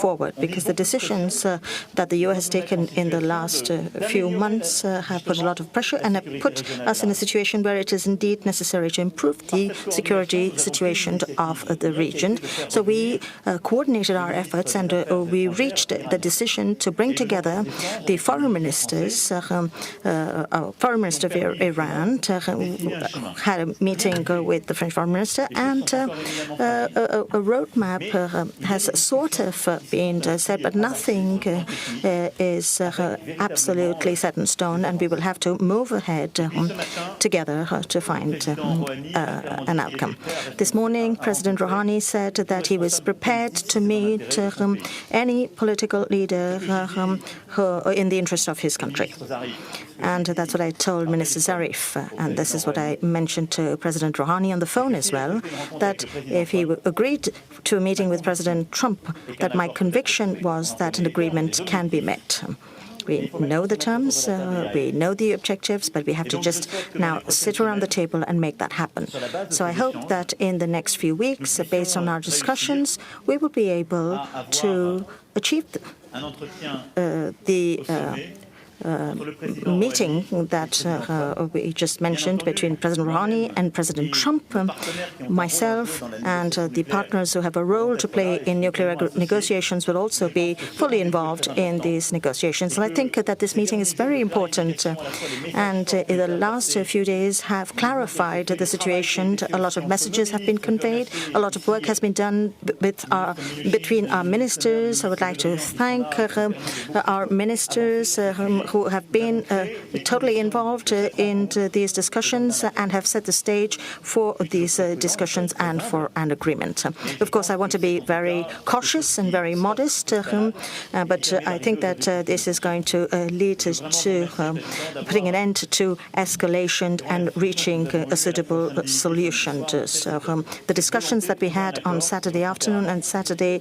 forward, because the decisions that the US has taken in the last few months have put a lot of pressure and have put us in a situation where it is indeed necessary to improve the security situation of the region. So we coordinated our efforts, and we reached the decision to bring together the foreign ministers. Foreign Minister of Iran had a meeting with the French Foreign Minister, and a roadmap has sort of been said, but nothing is absolutely set in stone, and we will have to move ahead together to find an outcome. This morning, President Rouhani said that he was prepared to meet any political leader in the interest of his country. And that's what I told Minister Zarif, and this is what I mentioned to President Rouhani on the phone as well, that if he agreed to a meeting with President Trump, that my conviction was that an agreement can be met. We know the terms, we know the objectives, but we have to just now sit around the table and make that happen. So I hope that in the next few weeks, based on our discussions, we will be able to achieve the meeting that we just mentioned between President Rouhani and President Trump, myself and the partners who have a role to play in nuclear negotiations will also be fully involved in these negotiations. And I think that this meeting is very important, and in the last few days have clarified the situation. A lot of messages have been conveyed. A lot of work has been done between our ministers. I would like to thank our ministers who have been totally involved in these discussions and have set the stage for these discussions and for an agreement. Of course, I want to be very cautious and very modest, but I think that this is going to lead to putting an end to escalation and reaching a suitable solution. So the discussions that we had on Saturday afternoon and Saturday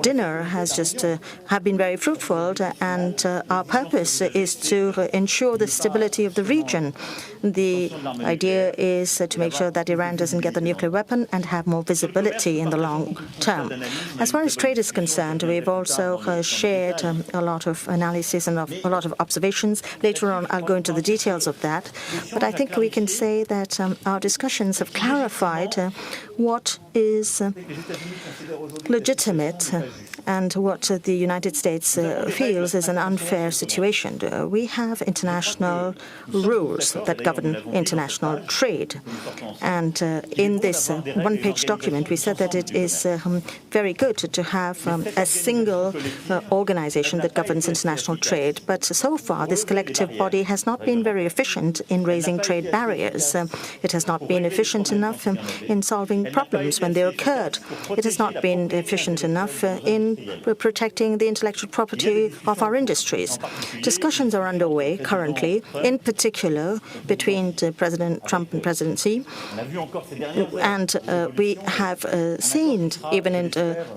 dinner have been very fruitful, and our purpose is to ensure the stability of the region. The idea is to make sure that Iran doesn't get the nuclear weapon and have more visibility in the long term. As far as trade is concerned, we've also shared a lot of analysis and a lot of observations. Later on, I'll go into the details of that. But I think we can say that our discussions have clarified what is legitimate and what the United States feels is an unfair situation. We have international rules that govern international trade. And in this one-page document, we said that it is very good to have a single organization that governs international trade. But so far, this collective body has not been very efficient in raising trade barriers. It has not been efficient enough in solving problems when they occurred. It has not been efficient enough in protecting the intellectual property of our industries. Discussions are underway currently, in particular between President Trump and President Xi. And we have seen, even in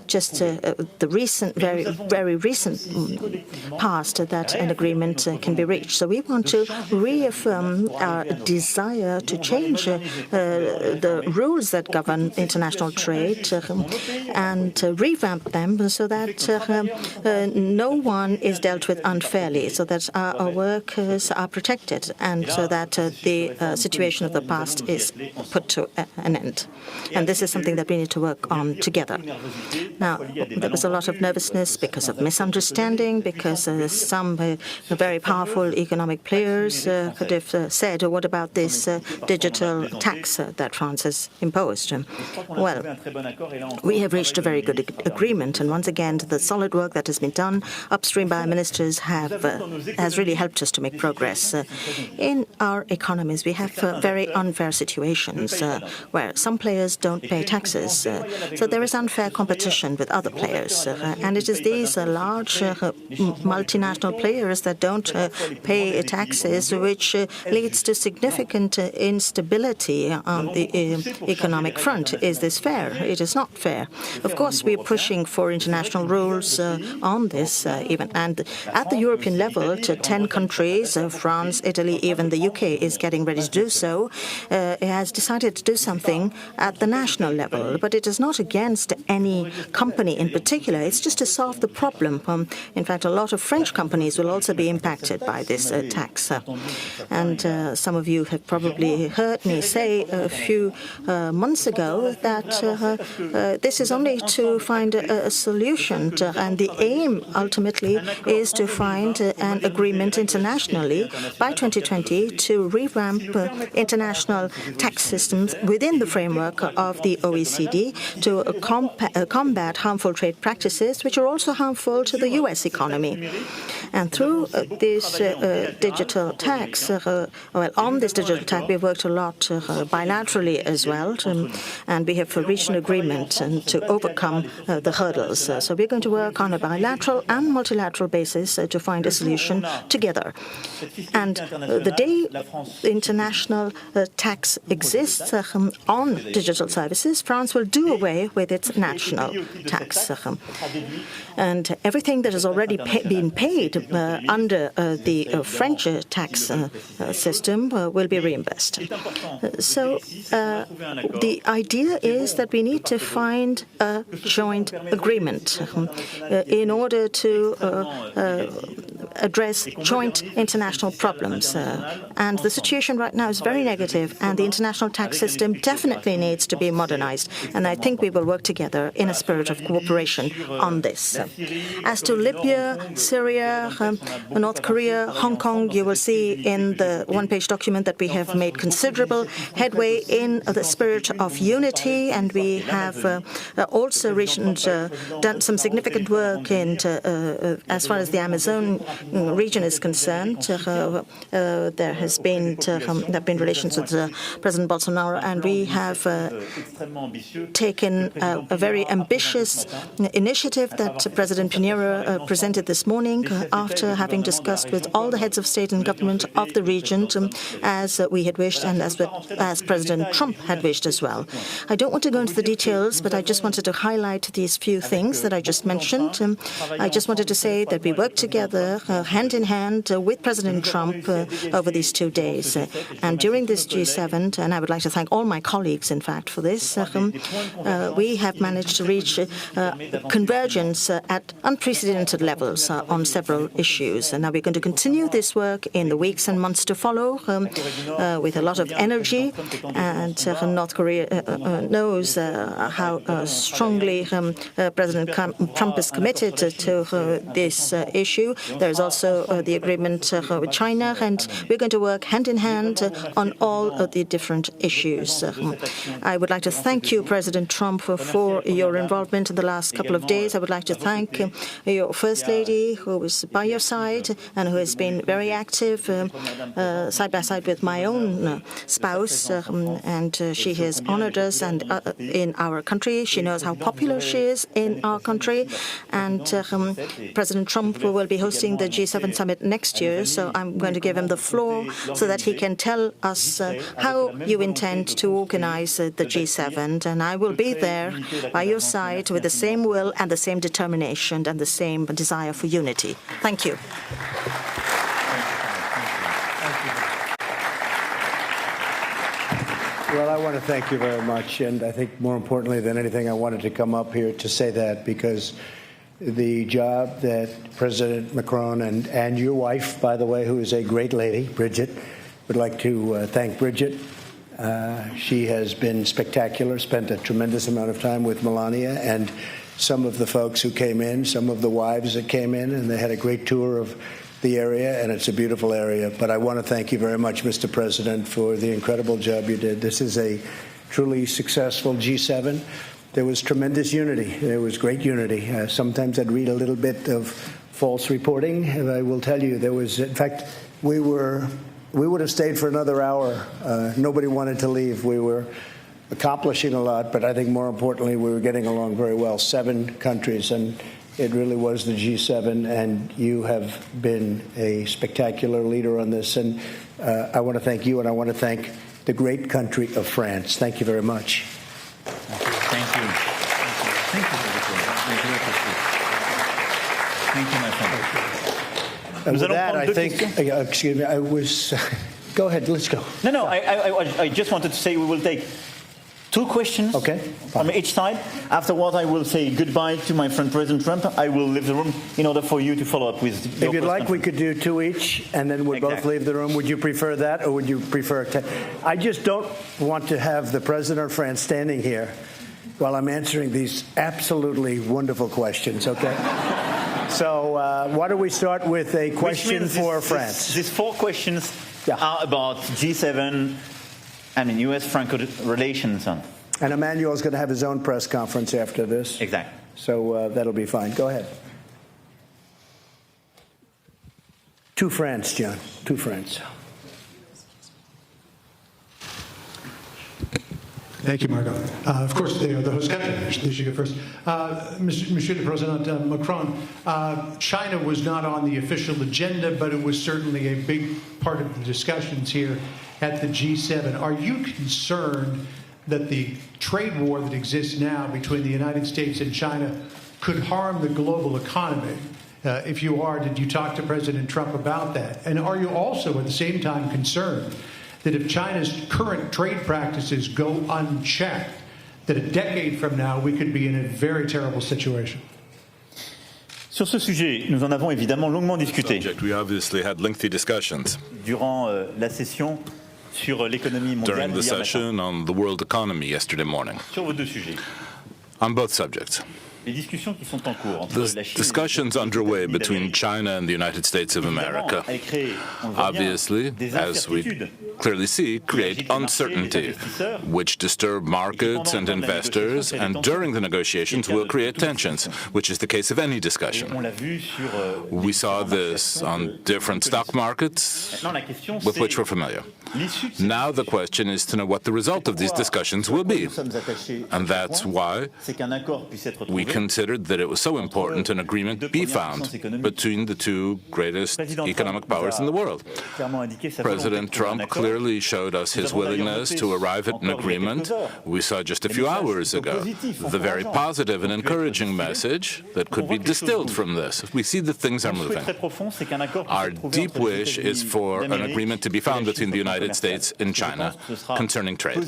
just the recent, very recent past, that an agreement can be reached. So we want to reaffirm our desire to change the rules that govern international trade and revamp them so that no one is dealt with unfairly, so that our workers are protected, and so that the situation of the past is put to an end. And this is something that we need to work on together. Now, there was a lot of nervousness because of misunderstanding, because some very powerful economic players could have said, what about this digital tax that France has imposed? Well, we have reached a very good agreement, and once again, the solid work that has been done upstream by our ministers has really helped us to make progress. In our economies, we have very unfair situations where some players don't pay taxes. So there is unfair competition with other players. And it is these large multinational players that don't pay taxes, which leads to significant instability on the economic front. Is this fair? It is not fair. Of course, we're pushing for international rules on this even. And at the European level to 10 countries, France, Italy, even the UK is getting ready to do so, it has decided to do something at the national level. But it is not against any company in particular. It's just to solve the problem. In fact, a lot of French companies will also be impacted by this tax. And some of you have probably heard me say a few months ago that this is only to find a solution. And the aim, ultimately, is to find an agreement internationally by 2020 to revamp international tax systems within the framework of the OECD to combat harmful trade practices, which are also harmful to the U.S. economy. And through this digital tax, on this digital tax, we've worked a lot bilaterally as well, and we have reached an agreement to overcome the hurdles. So we're going to work on a bilateral and multilateral basis to find a solution together. And the day international tax exists on digital services, France will do away with its national tax. And everything that has already been paid under the French tax system will be reimbursed. So the idea is that we need to find a joint agreement in order to address joint international problems. And the situation right now is very negative, and the international tax system definitely needs to be modernized. And I think we will work together in a spirit of cooperation on this. As to Libya, Syria, North Korea, Hong Kong, you will see in the one-page document that we have made considerable headway in the spirit of unity, and we have also done some significant work in as far as the Amazon region is concerned. There have been relations with President Bolsonaro, and we have taken a very ambitious initiative that President Pinheiro presented this morning after having discussed with all the heads of state and government of the region, as we had wished and as President Trump had wished as well. I don't want to go into the details, but I just wanted to highlight these few things that I just mentioned. I just wanted to say that we worked together hand in hand with President Trump over these 2 days. And during this G7, and I would like to thank all my colleagues, in fact, for this, we have managed to reach convergence at unprecedented levels on several issues. And now we're going to continue this work in the weeks and months to follow with a lot of energy. And North Korea knows how strongly President Trump is committed to this issue. There's also the agreement with China, and we're going to work hand in hand on all of the different issues. I would like to thank you, President Trump, for your involvement in the last couple of days. I would like to thank your First Lady, who was by your side and who has been very active side by side with my own spouse, and she has honored us and in our country. She knows how popular she is in our country, and President Trump will be hosting the G7 summit next year, so I'm going to give him the floor so that he can tell us how you intend to organize the G7, and I will be there by your side with the same will and the same determination and the same desire for unity. Thank you. Well, I want to thank you very much, and I think more importantly than anything, I wanted to come up here to say that because the job that President Macron and your wife, by the way, who is a great lady, Bridget, would like to thank Bridget. She has been spectacular, spent a tremendous amount of time with Melania and some of the folks who came in, some of the wives that came in, and they had a great tour of the area, and it's a beautiful area. But I want to thank you very much, Mr. President, for the incredible job you did. This is a truly successful G7. There was tremendous unity. There was great unity. Sometimes I'd read a little bit of false reporting, and I will tell you there was, in fact, we would have stayed for another hour. Nobody wanted to leave. We were accomplishing a lot, but I think more importantly, we were getting along very well. 7 countries, and it really was the G7, and you have been a spectacular leader on this. And I want to thank you, and I want to thank the great country of France. Thank you very much. Thank you. Thank you. Thank you, my friend. And Nous with allons that, prendre I deux think, questions. excuse me, I was, go ahead, let's go. No, I just wanted to say we will take two questions from each side. Afterwards, I will say goodbye to my friend President Trump. I will leave the room in order for you to follow up with your If you'd like, we could do two each, and then we'll both leave the room. Would you prefer that, or would you prefer I just don't want to have the President of France standing here while I'm answering these absolutely wonderful questions, okay? So why don't we start with a question for France? These four questions are about G7, US-Franco relations. And Emmanuel's going to have his own press conference after this. Exactly. So that'll be fine. Go ahead. To France, John. To France. Thank you, Margot. Of course, the host country, they should go first. Monsieur le President Macron, China was not on the official agenda, but it was certainly a big part of the discussions here at the G7. Are you concerned that the trade war that exists now between the United States and China could harm the global economy? If you are, did you talk to President Trump about that? And are you also at the same time concerned that if China's current trade practices go unchecked, that a decade from now we could be in a very terrible situation? Sur ce sujet, nous en avons évidemment longuement discuté. We obviously had lengthy discussions durant la session sur l'économie mondiale during the hier matin. session on the world economy yesterday morning. Sur vos deux sujets. On both subjects. Les discussions qui sont en cours entre The la Chine discussions underway between China and the United States of America, obviously, as we clearly see, create uncertainty, which disturb markets and investors, and during the negotiations will create tensions, which is the case of any discussion. We saw this on different stock markets with which we're familiar. Now the question is to know what the result of these discussions will be. And that's why we considered that it was so important an agreement be found between the two greatest economic powers in the world. President Trump clearly showed us his willingness to arrive at an agreement. We saw just a few hours ago the very positive and encouraging message that could be distilled from this. We see that things are moving. Our deep wish is for an agreement to be found between the United States and China concerning trade,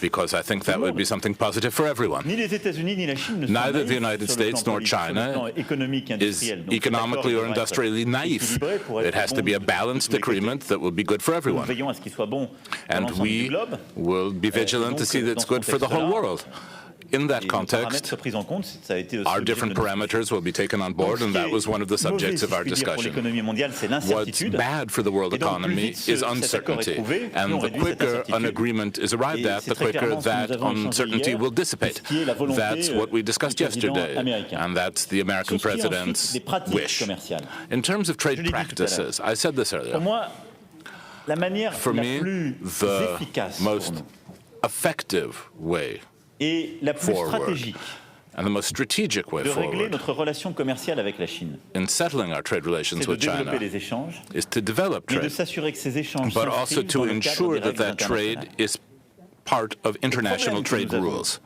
because I think that would be something positive for everyone. Neither the United States nor China is economically or industrially naive. It has to be a balanced agreement that will be good for everyone. And we will be vigilant to see that it's good for the whole world. In that context, our different parameters will be taken on board, and that was one of the subjects of our discussion. What's bad for the world economy is uncertainty, and the quicker an agreement is arrived at, the quicker that uncertainty will dissipate. That's what we discussed yesterday, and that's the American president's wish. In terms of trade practices, I said this earlier, for me, the most effective way forward, and the most strategic way forward in settling our trade relations with China is to develop trade, but also to ensure that that trade is part of international trade rules.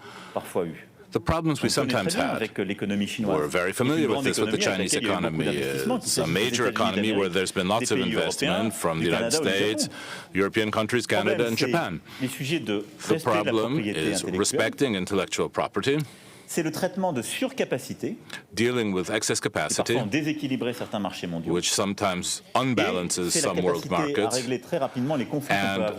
The problems we sometimes had, we're very familiar with this with the Chinese economy. It's a major economy where there's been lots of investment from the United States, European countries, Canada, and Japan. The problem is respecting intellectual property, c'est le traitement de surcapacité, dealing with excess capacity, déséquilibrer certains marchés mondiaux, which sometimes unbalances some world markets, and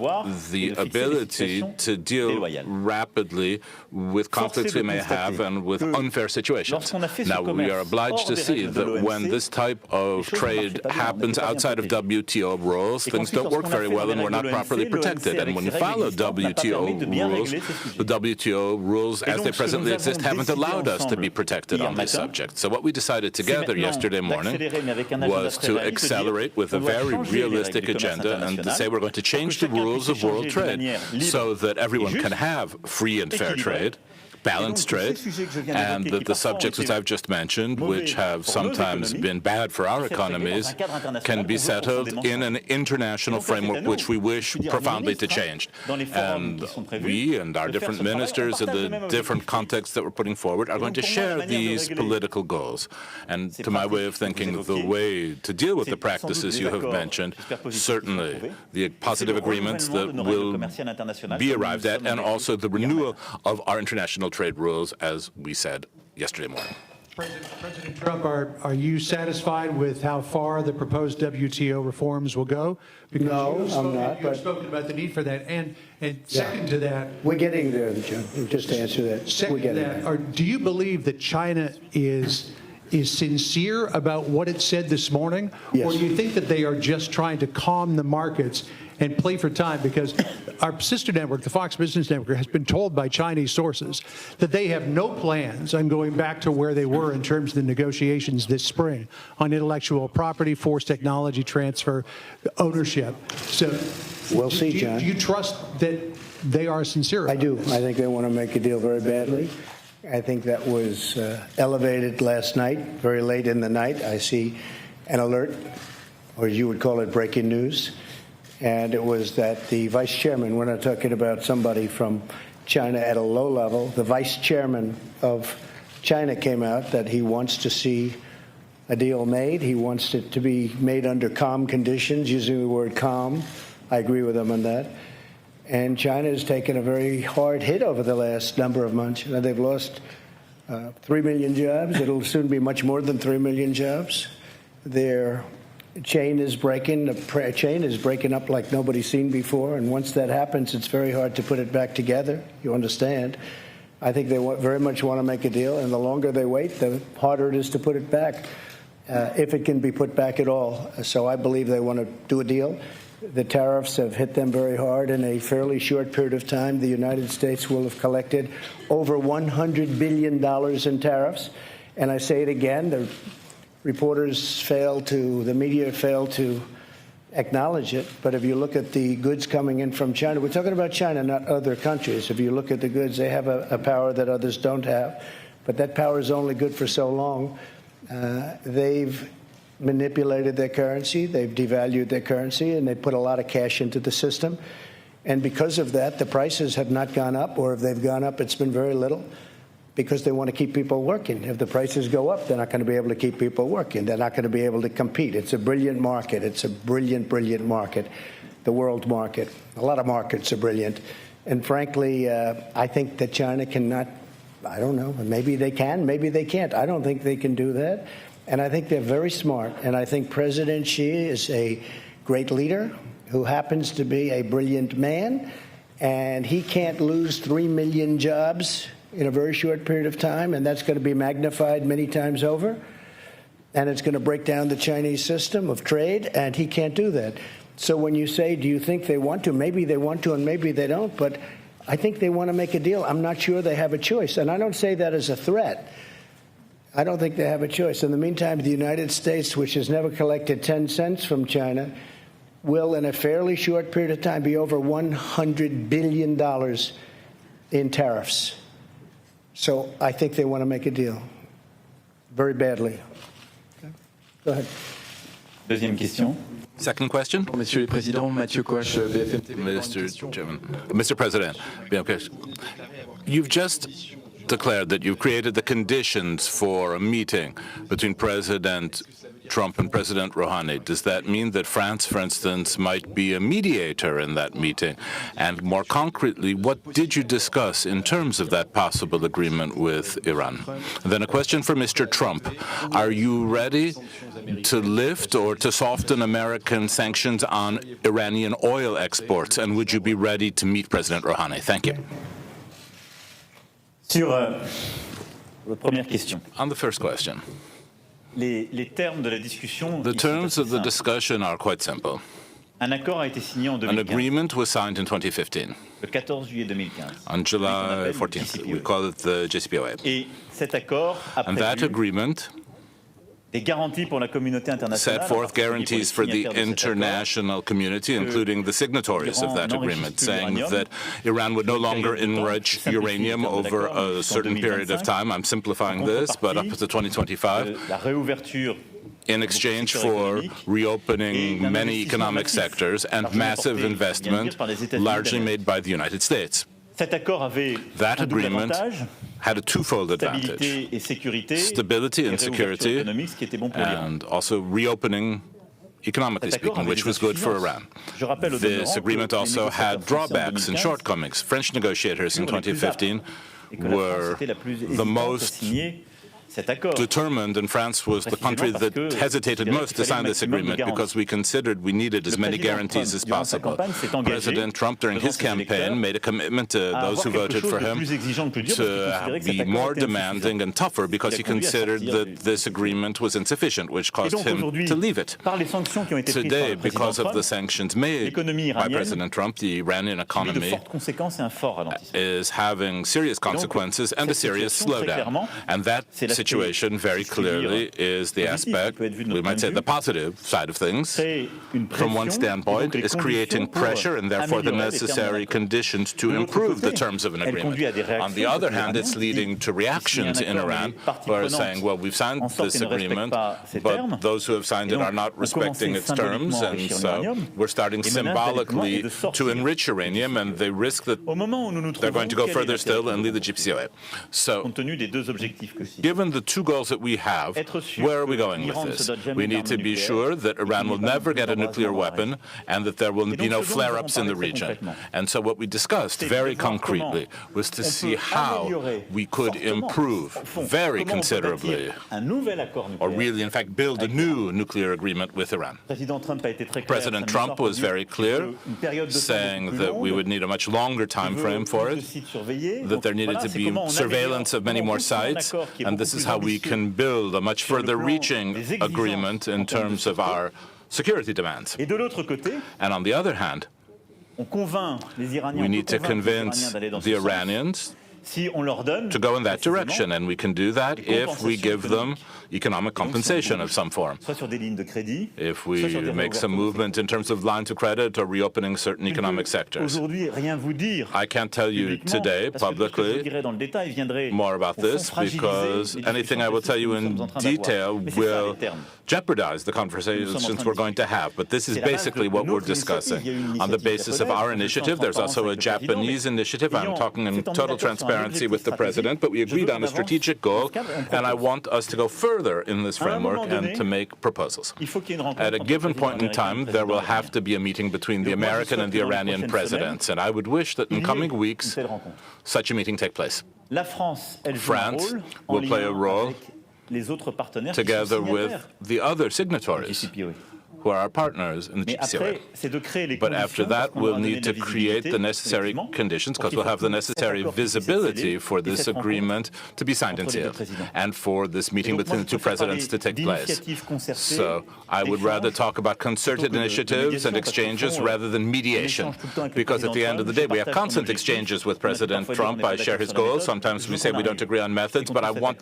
the ability to deal rapidly with conflicts we may have and with unfair situations. Now, we are obliged to see that when this type of trade happens outside of WTO rules, things don't work very well and we're not properly protected. And when you follow WTO rules, the WTO rules as they presently exist haven't allowed us to be protected on this subject. So what we decided together yesterday morning was to accelerate with a very realistic agenda and to say we're going to change the rules of world trade so that everyone can have free and fair trade, balanced trade, and that the subjects that I've just mentioned, which have sometimes been bad for our economies, can be settled in an international framework which we wish profoundly to change. And we and our different ministers in the different contexts that we're putting forward are going to share these political goals. And to my way of thinking, the way to deal with the practices you have mentioned, certainly the positive agreements that will be arrived at, and also the renewal of our international trade rules, as we said yesterday morning. President Trump, are you satisfied with how far the proposed WTO reforms will go? Because no, I'm not. You've spoken about the need for that. And second to that... We're getting there, John, just to answer that. Second to that, do you believe that China is sincere about what it said this morning? Yes. Or do you think that they are just trying to calm the markets and play for time? Because our sister network, the Fox Business Network, has been told by Chinese sources that they have no plans on going back to where they were in terms of the negotiations this spring on intellectual property, forced technology transfer, ownership. So we'll see, John. Do you trust that they are sincere? I do. I think they want to make a deal very badly. I think that was elevated last night, very late in the night. I see an alert, or you would call it breaking news, and it was that the vice chairman, we're not talking about somebody from China at a low level, the vice chairman of China came out that he wants to see a deal made. He wants it to be made under calm conditions, using the word calm. I agree with him on that. And China has taken a very hard hit over the last number of months. You know, they've lost 3 million jobs. It'll soon be much more than 3 million jobs. Their chain is breaking. The chain is breaking up like nobody's seen before. And once that happens, it's very hard to put it back together. You understand? I think they very much want to make a deal. And the longer they wait, the harder it is to put it back, if it can be put back at all. So I believe they want to do a deal. The tariffs have hit them very hard. In a fairly short period of time, the United States will have collected over $100 billion in tariffs. And I say it again, the media failed to acknowledge it. But if you look at the goods coming in from China, we're talking about China, not other countries. If you look at the goods, they have a power that others don't have. But that power is only good for so long. They've manipulated their currency, they've devalued their currency, and they put a lot of cash into the system. And because of that, the prices have not gone up, or if they've gone up, it's been very little, because they want to keep people working. If the prices go up, they're not going to be able to keep people working. They're not going to be able to compete. It's a brilliant market. It's a brilliant, brilliant market, the world market. A lot of markets are brilliant. And frankly, I think that China cannot, I don't know, maybe they can, maybe they can't. I don't think they can do that. And I think they're very smart. And I think President Xi is a great leader who happens to be a brilliant man. And he can't lose 3 million jobs in a very short period of time. And that's going to be magnified many times over. And it's going to break down the Chinese system of trade. And he can't do that. So when you say, do you think they want to? Maybe they want to and maybe they don't. But I think they want to make a deal. I'm not sure they have a choice. And I don't say that as a threat. I don't think they have a choice. In the meantime, the United States, which has never collected 10 cents from China, will, in a fairly short period of time, be over $100 billion in tariffs. So I think they want to make a deal very badly. Okay. Go ahead. Deuxième question. Second question. Monsieur le Président, Mathieu Coach, BFM TV. Mr. President, you've just declared that you've created the conditions for a meeting between President Trump and President Rouhani. Does that mean that France, for instance, might be a mediator in that meeting? And more concretely, what did you discuss in terms of that possible agreement with Iran? And then a question for Mr. Trump. Are you ready to lift or to soften American sanctions on Iranian oil exports? And would you be ready to meet President Rouhani? Thank you. Sur la première question. On the first question, les termes de la discussion. the terms of the discussion are quite simple. Un accord a été signé en 2015. An agreement was signed in 2015. Le 14 juillet 2015. On July 14th. We call it the JCPOA. Et cet accord a And that agreement set forth guarantees for the international community, including the signatories of that agreement, saying that Iran would no longer enrich uranium over a certain period of time. I'm simplifying this, but up to 2025. In exchange for reopening many economic sectors and massive investment, largely made by the United States. That agreement had a twofold advantage: stability and security, and also reopening, economically speaking, which was good for Iran. This agreement also had drawbacks and shortcomings. French negotiators in 2015 were the most determined, and France was the country that hesitated most to sign this agreement because we considered we needed as many guarantees as possible. President Trump, during his campaign, made a commitment to those who voted for him to be more demanding and tougher because he considered that this agreement was insufficient, which caused him to leave it. Today, because of the sanctions made by President Trump, the Iranian economy is having serious consequences and a serious slowdown. And that situation very clearly is the aspect, we might say the positive side of things, from one standpoint, is creating pressure and therefore the necessary conditions to improve the terms of an agreement. On the other hand, it's leading to reactions in Iran who are saying, well, we've signed this agreement, but those who have signed it are not respecting its terms, and so we're starting symbolically to enrich uranium, and they risk that they're going to go further still and leave the GPCOA. So, given the two goals that we have, where are we going with this? We need to be sure that Iran will never get a nuclear weapon and that there will be no flare-ups in the region. And so what we discussed very concretely was to see how we could improve very considerably, or really, in fact, build a new nuclear agreement with Iran. President Trump was very clear, saying that we would need a much longer time frame for it, that there needed to be surveillance of many more sites, and this is how we can build a much further reaching agreement in terms of our security demands. And on the other hand, we need to convince the Iranians to go in that direction, and we can do that if we give them economic compensation of some form. If we make some movement in terms of lines of credit or reopening certain economic sectors. I can't tell you today publicly more about this because anything I will tell you in detail will jeopardize the conversations we're going to have. But this is basically what we're discussing. On the basis of our initiative, there's also a Japanese initiative. I'm talking in total transparency with the President, but we agreed on a strategic goal, and I want us to go further in this framework and to make proposals. At a given point in time, there will have to be a meeting between the American and the Iranian presidents, and I would wish that in coming weeks, such a meeting take place. France will play a role together with the other signatories who are our partners in the GPCOA. But after that, we'll need to create the necessary conditions, because we'll have the necessary visibility for this agreement to be signed and sealed, and for this meeting between the two presidents to take place. So I would rather talk about concerted initiatives and exchanges rather than mediation, because at the end of the day, we have constant exchanges with President Trump. I share his goals. Sometimes we say we don't agree on methods, but I want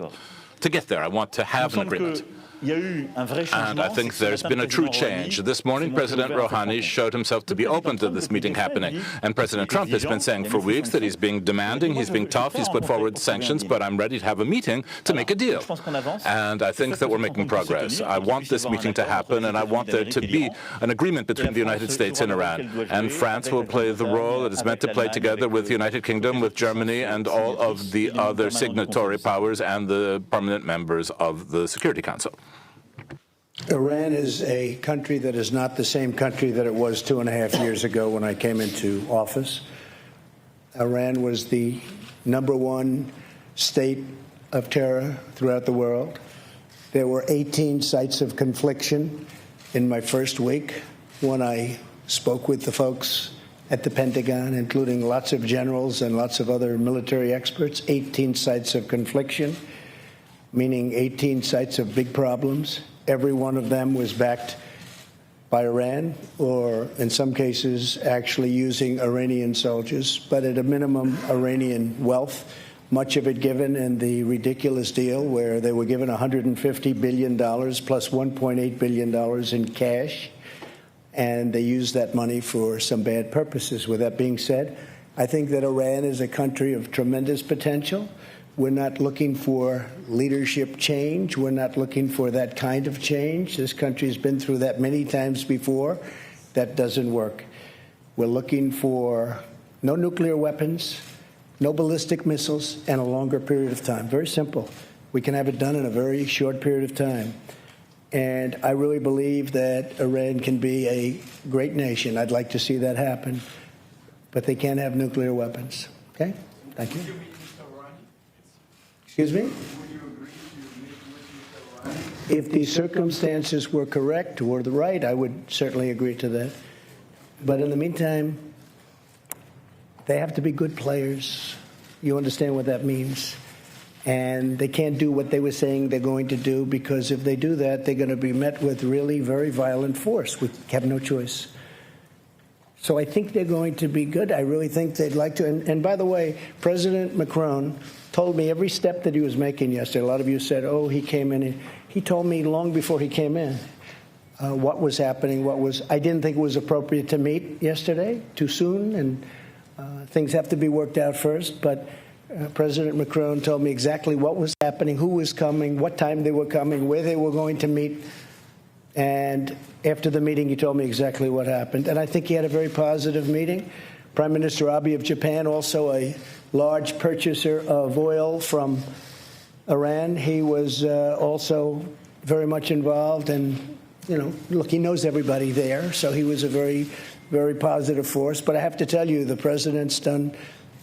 to get there. I want to have an agreement. And I think there's been a true change. This morning, President Rouhani showed himself to be open to this meeting happening. And President Trump has been saying for weeks that he's being demanding, he's being tough, he's put forward sanctions, but I'm ready to have a meeting to make a deal. And I think that we're making progress. I want this meeting to happen, and I want there to be an agreement between the United States and Iran. And France will play the role it is meant to play together with the United Kingdom, with Germany, and all of the other signatory powers and the permanent members of the Security Council. Iran is a country that is not the same country that it was 2.5 years ago when I came into office. Iran was the #1 state of terror throughout the world. There were 18 sites of confliction in my first week when I spoke with the folks at the Pentagon, including lots of generals and lots of other military experts. 18 sites of confliction, meaning 18 sites of big problems. Every one of them was backed by Iran, or in some cases actually using Iranian soldiers, but at a minimum Iranian wealth much of it given in the ridiculous deal where they were given $150 billion plus $1.8 billion in cash, and they used that money for some bad purposes. With that being said, I think that Iran is a country of tremendous potential. We're not looking for leadership change. We're not looking for that kind of change. This country has been through that many times before. That doesn't work. We're looking for no nuclear weapons, no ballistic missiles, and a longer period of time. Very simple. We can have it done in a very short period of time. And I really believe that Iran can be a great nation. I'd like to see that happen. But they can't have nuclear weapons. Okay? Thank you. Excuse me? If the circumstances were correct or the right, I would certainly agree to that. But in the meantime, they have to be good players. You understand what that means. And they can't do what they were saying they're going to do, because if they do that, they're going to be met with really very violent force. We have no choice. So I think they're going to be good. I really think they'd like to. And by the way, President Macron told me every step that he was making yesterday. A lot of you said, oh, he came in. He told me long before he came in what was happening, I didn't think it was appropriate to meet yesterday, too soon, and things have to be worked out first. But President Macron told me exactly what was happening, who was coming, what time they were coming, where they were going to meet. And after the meeting, he told me exactly what happened. And I think he had a very positive meeting. Prime Minister Abe of Japan, also a large purchaser of oil from Iran, he was also very much involved. And, you know, look, he knows everybody there, so he was a very, very positive force. But I have to tell you, the president's done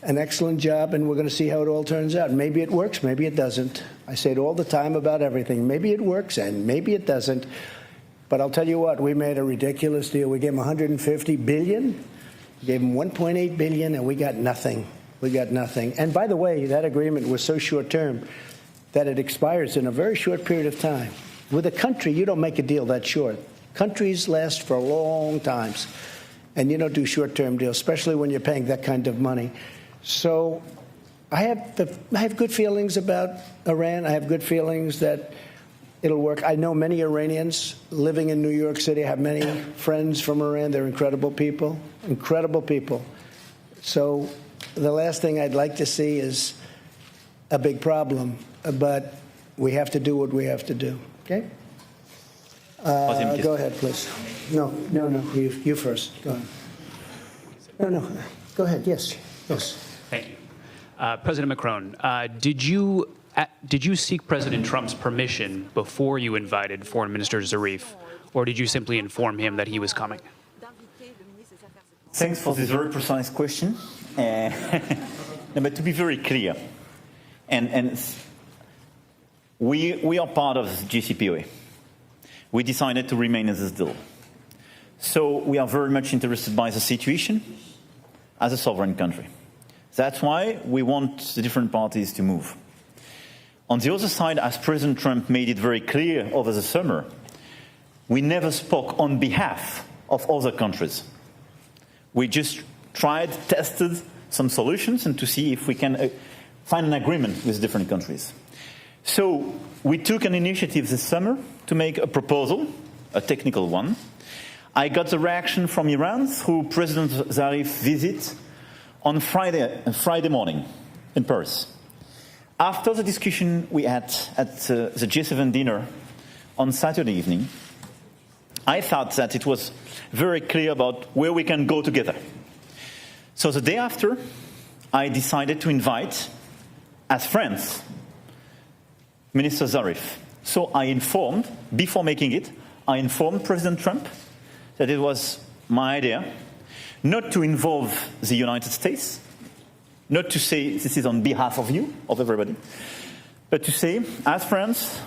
an excellent job, and we're going to see how it all turns out. Maybe it works, maybe it doesn't. I say it all the time about everything. Maybe it works, and maybe it doesn't. But I'll tell you what, we made a ridiculous deal. We gave him $150 billion, we gave him $1.8 billion, and we got nothing. We got nothing. And by the way, that agreement was so short-term that it expires in a very short period of time. With a country, you don't make a deal that short. Countries last for long times, and you don't do short-term deals, especially when you're paying that kind of money. So I have good feelings about Iran. I have good feelings that it'll work. I know many Iranians living in New York City. I have many friends from Iran. They're incredible people, incredible people. So the last thing I'd like to see is a big problem, but we have to do what we have to do. Okay? Go ahead, please. No, you first. Go ahead. No, go ahead. Yes. Thank you. President Macron, did you seek President Trump's permission before you invited Foreign Minister Zarif, or did you simply inform him that he was coming? Thanks for this very precise question. No, but to be very clear, and we are part of JCPOA. We decided to remain in this deal. So we are very much interested by the situation as a sovereign country. That's why we want the different parties to move. On the other side, as President Trump made it very clear over the summer, we never spoke on behalf of other countries. We just tested some solutions and to see if we can find an agreement with different countries. So we took an initiative this summer to make a proposal, a technical one. I got the reaction from Iran through President Zarif's visit on Friday morning in Paris. After the discussion we had at the G7 dinner on Saturday evening, I thought that it was very clear about where we can go together. So the day after, I decided to invite, as friends, Minister Zarif. So I informed, before making it, I informed President Trump that it was my idea not to involve the United States, not to say this is on behalf of you, of everybody, but to say, as friends,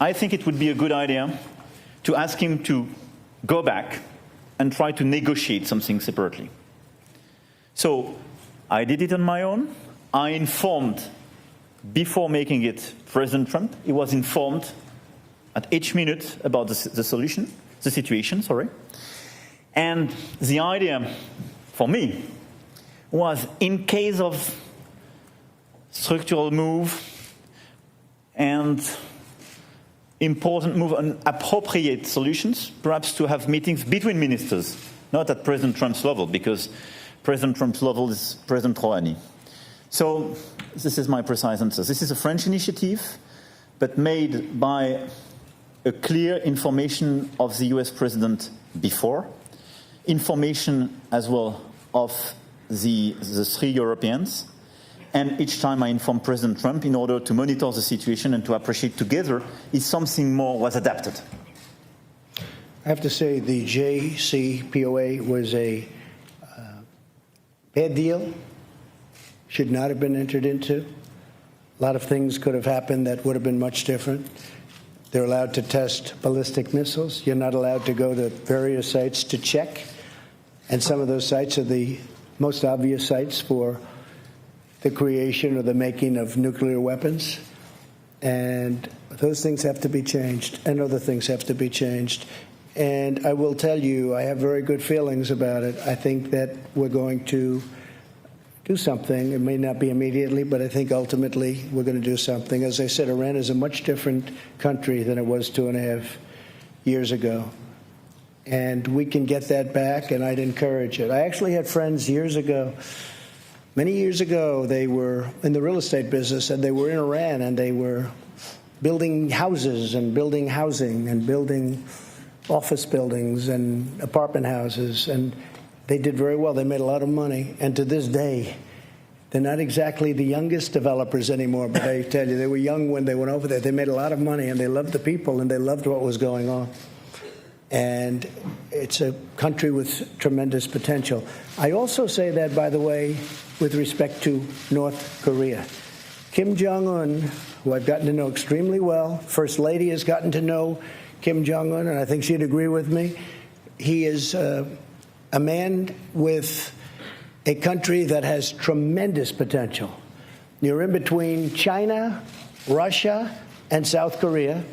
I think it would be a good idea to ask him to go back and try to negotiate something separately. So I did it on my own. I informed, before making it, President Trump. He was informed at each minute about the situation. And the idea for me was, in case of structural move and important move on appropriate solutions, perhaps to have meetings between ministers, not at President Trump's level, because President Trump's level is President Rouhani. So this is my precise answer. This is a French initiative, but made by a clear information of the US president before, information as well of the three Europeans, and each time I inform President Trump in order to monitor the situation and to appreciate together if something more was adapted. I have to say the JCPOA was a bad deal, should not have been entered into. A lot of things could have happened that would have been much different. They're allowed to test ballistic missiles. You're not allowed to go to various sites to check. And some of those sites are the most obvious sites for the creation or the making of nuclear weapons. And those things have to be changed, and other things have to be changed. And I will tell you, I have very good feelings about it. I think that we're going to do something. It may not be immediately, but I think ultimately we're going to do something. As I said, Iran is a much different country than it was 2.5 years ago. And we can get that back, and I'd encourage it. I actually had friends years ago. Many years ago, they were in the real estate business, and they were in Iran, and they were building houses and building housing and building office buildings and apartment houses, and they did very well. They made a lot of money, and to this day, they're not exactly the youngest developers anymore, but I tell you, they were young when they went over there. They made a lot of money, and they loved the people, and they loved what was going on. And it's a country with tremendous potential. I also say that, by the way, with respect to North Korea. Kim Jong-un, who I've gotten to know extremely well, First Lady has gotten to know Kim Jong-un, and I think she'd agree with me. He is a man with a country that has tremendous potential. You're in between China, Russia, and South Korea.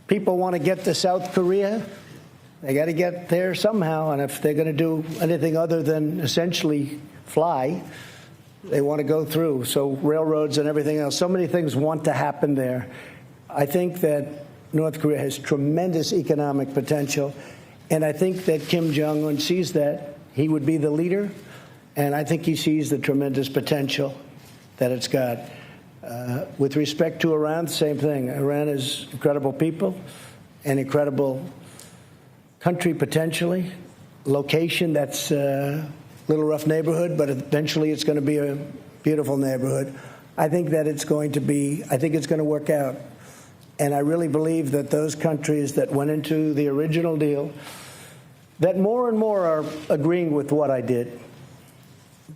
People want to get to South Korea. They got to get there somehow, and if they're going to do anything other than essentially fly, they want to go through. So railroads and everything else, so many things want to happen there. I think that North Korea has tremendous economic potential, and I think that Kim Jong-un sees that. He would be the leader, and I think he sees the tremendous potential that it's got. With respect to Iran, the same thing. Iran is incredible people, an incredible country potentially, location that's a little rough neighborhood, but eventually it's going to be a beautiful neighborhood. I think that it's going to work out. And I really believe that those countries that went into the original deal, that more and more are agreeing with what I did.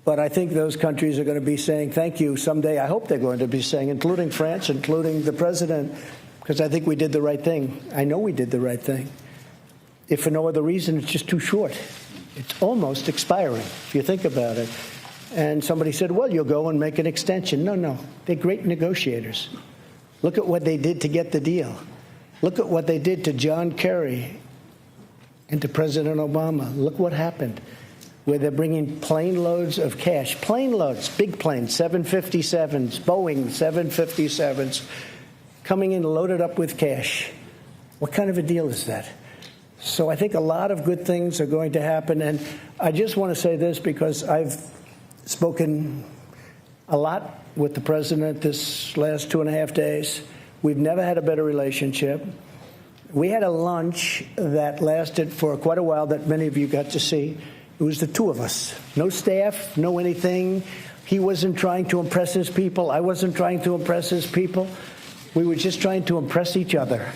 But I think those countries are going to be saying thank you someday. I hope they're going to be saying, including France, including the president, because I think we did the right thing. I know we did the right thing. If for no other reason, it's just too short. It's almost expiring, if you think about it. And somebody said, well, you'll go and make an extension. No. They're great negotiators. Look at what they did to get the deal. Look at what they did to John Kerry and to President Obama. Look what happened, where they're bringing plane loads of cash. Plane loads, big planes, 757s, Boeing 757s, coming in loaded up with cash. What kind of a deal is that? So I think a lot of good things are going to happen. And I just want to say this because I've spoken a lot with the president this last 2.5 days. We've never had a better relationship. We had a lunch that lasted for quite a while that many of you got to see. It was the two of us. No staff, no anything. He wasn't trying to impress his people. I wasn't trying to impress his people. We were just trying to impress each other.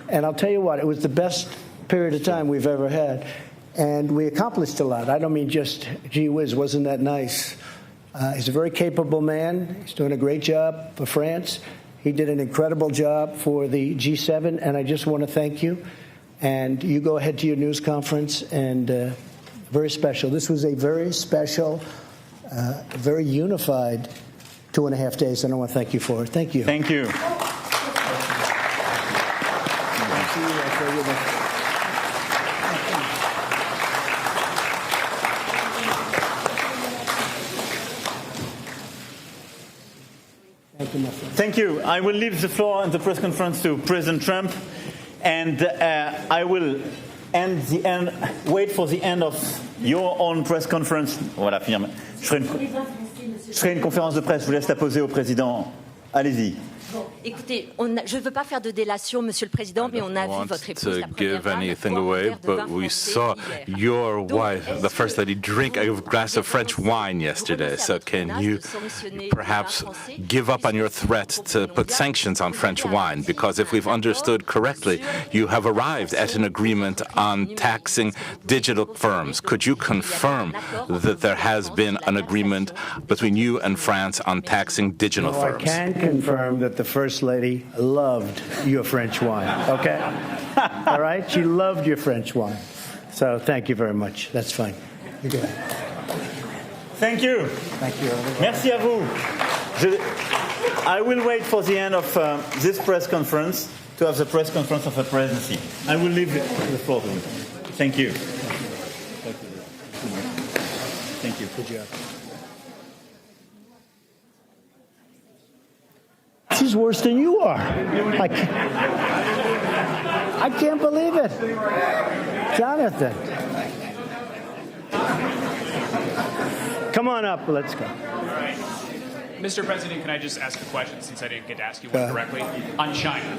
And I'll tell you what, it was the best period of time we've ever had. And we accomplished a lot. I don't mean just, gee whiz, wasn't that nice? He's a very capable man. He's doing a great job for France. He did an incredible job for the G7, and I just want to thank you. And you go ahead to your news conference, and very special. This was a very special, very unified 2.5 days, and I want to thank you for it. Thank you. Thank you. my friend. Thank you. I will leave the floor and the press conference to President Trump, and I will wait for the end of your own press conference. Voilà, finalement. Je ferai une conférence de presse. Je vous laisse la poser au président. Allez-y. Bon, écoutez, je ne veux pas faire de délation, Monsieur le Président, mais on a vu votre épouse, la première give anything dame, boire un away, verre de vin but we français saw hier. your Donc, wife, the est-ce First que Lady, drink a glass of French wine yesterday. So can you perhaps give up on your threat to put sanctions on French wine? Because if we've understood correctly, you have arrived at an agreement on taxing digital firms. Could you confirm that there has been an agreement between you and France on taxing digital I firms? can confirm that the First Lady loved your French wine, okay? All right? She loved your French wine. So thank you very much. That's fine. You're good. Thank you. Thank you. Merci à vous. I will wait for the end of this press conference to have the press conference of the presidency. I will leave the floor to him. Thank you. Thank you. Good job. This is worse than you are. I can't believe it. Jonathan. Come on up. Let's go. Mr. President, can I just ask a question since I didn't get to ask you one directly? On China,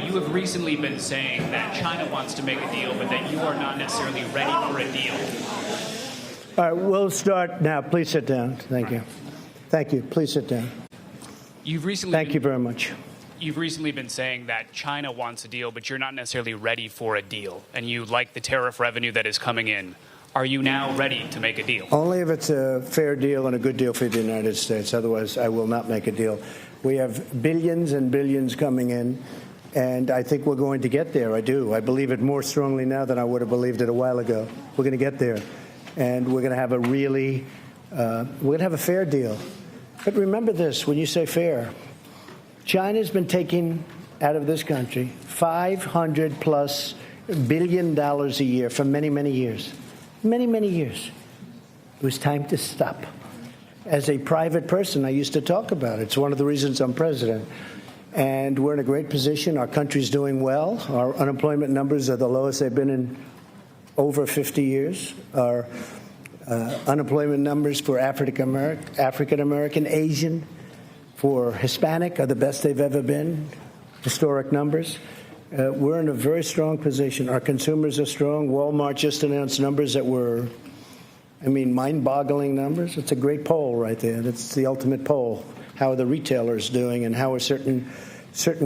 you have recently been saying that China wants to make a deal, but that you are not necessarily ready for a deal. All right, we'll start now. Please sit down. Thank you. Thank you. Please sit down. Thank you very much. You've recently been saying that China wants a deal, but you're not necessarily ready for a deal, and you like the tariff revenue that is coming in. Are you now ready to make a deal? Only if it's a fair deal and a good deal for the United States. Otherwise, I will not make a deal. We have billions and billions coming in, and I think we're going to get there. I do. I believe it more strongly now than I would have believed it a while ago. We're going to get there, and we're going to have we're going to have a fair deal. But remember this, when you say fair, China's been taking out of this country $500+ billion a year for many, many years. Many, many years. It was time to stop. As a private person, I used to talk about it. It's one of the reasons I'm president. And we're in a great position. Our country's doing well. Our unemployment numbers are the lowest they've been in over 50 years. Our unemployment numbers for African American, Asian, for Hispanic are the best they've ever been, historic numbers. We're in a very strong position. Our consumers are strong. Walmart just announced numbers that were, mind-boggling numbers. It's a great poll right there. That's the ultimate poll. How are the retailers doing and how are certain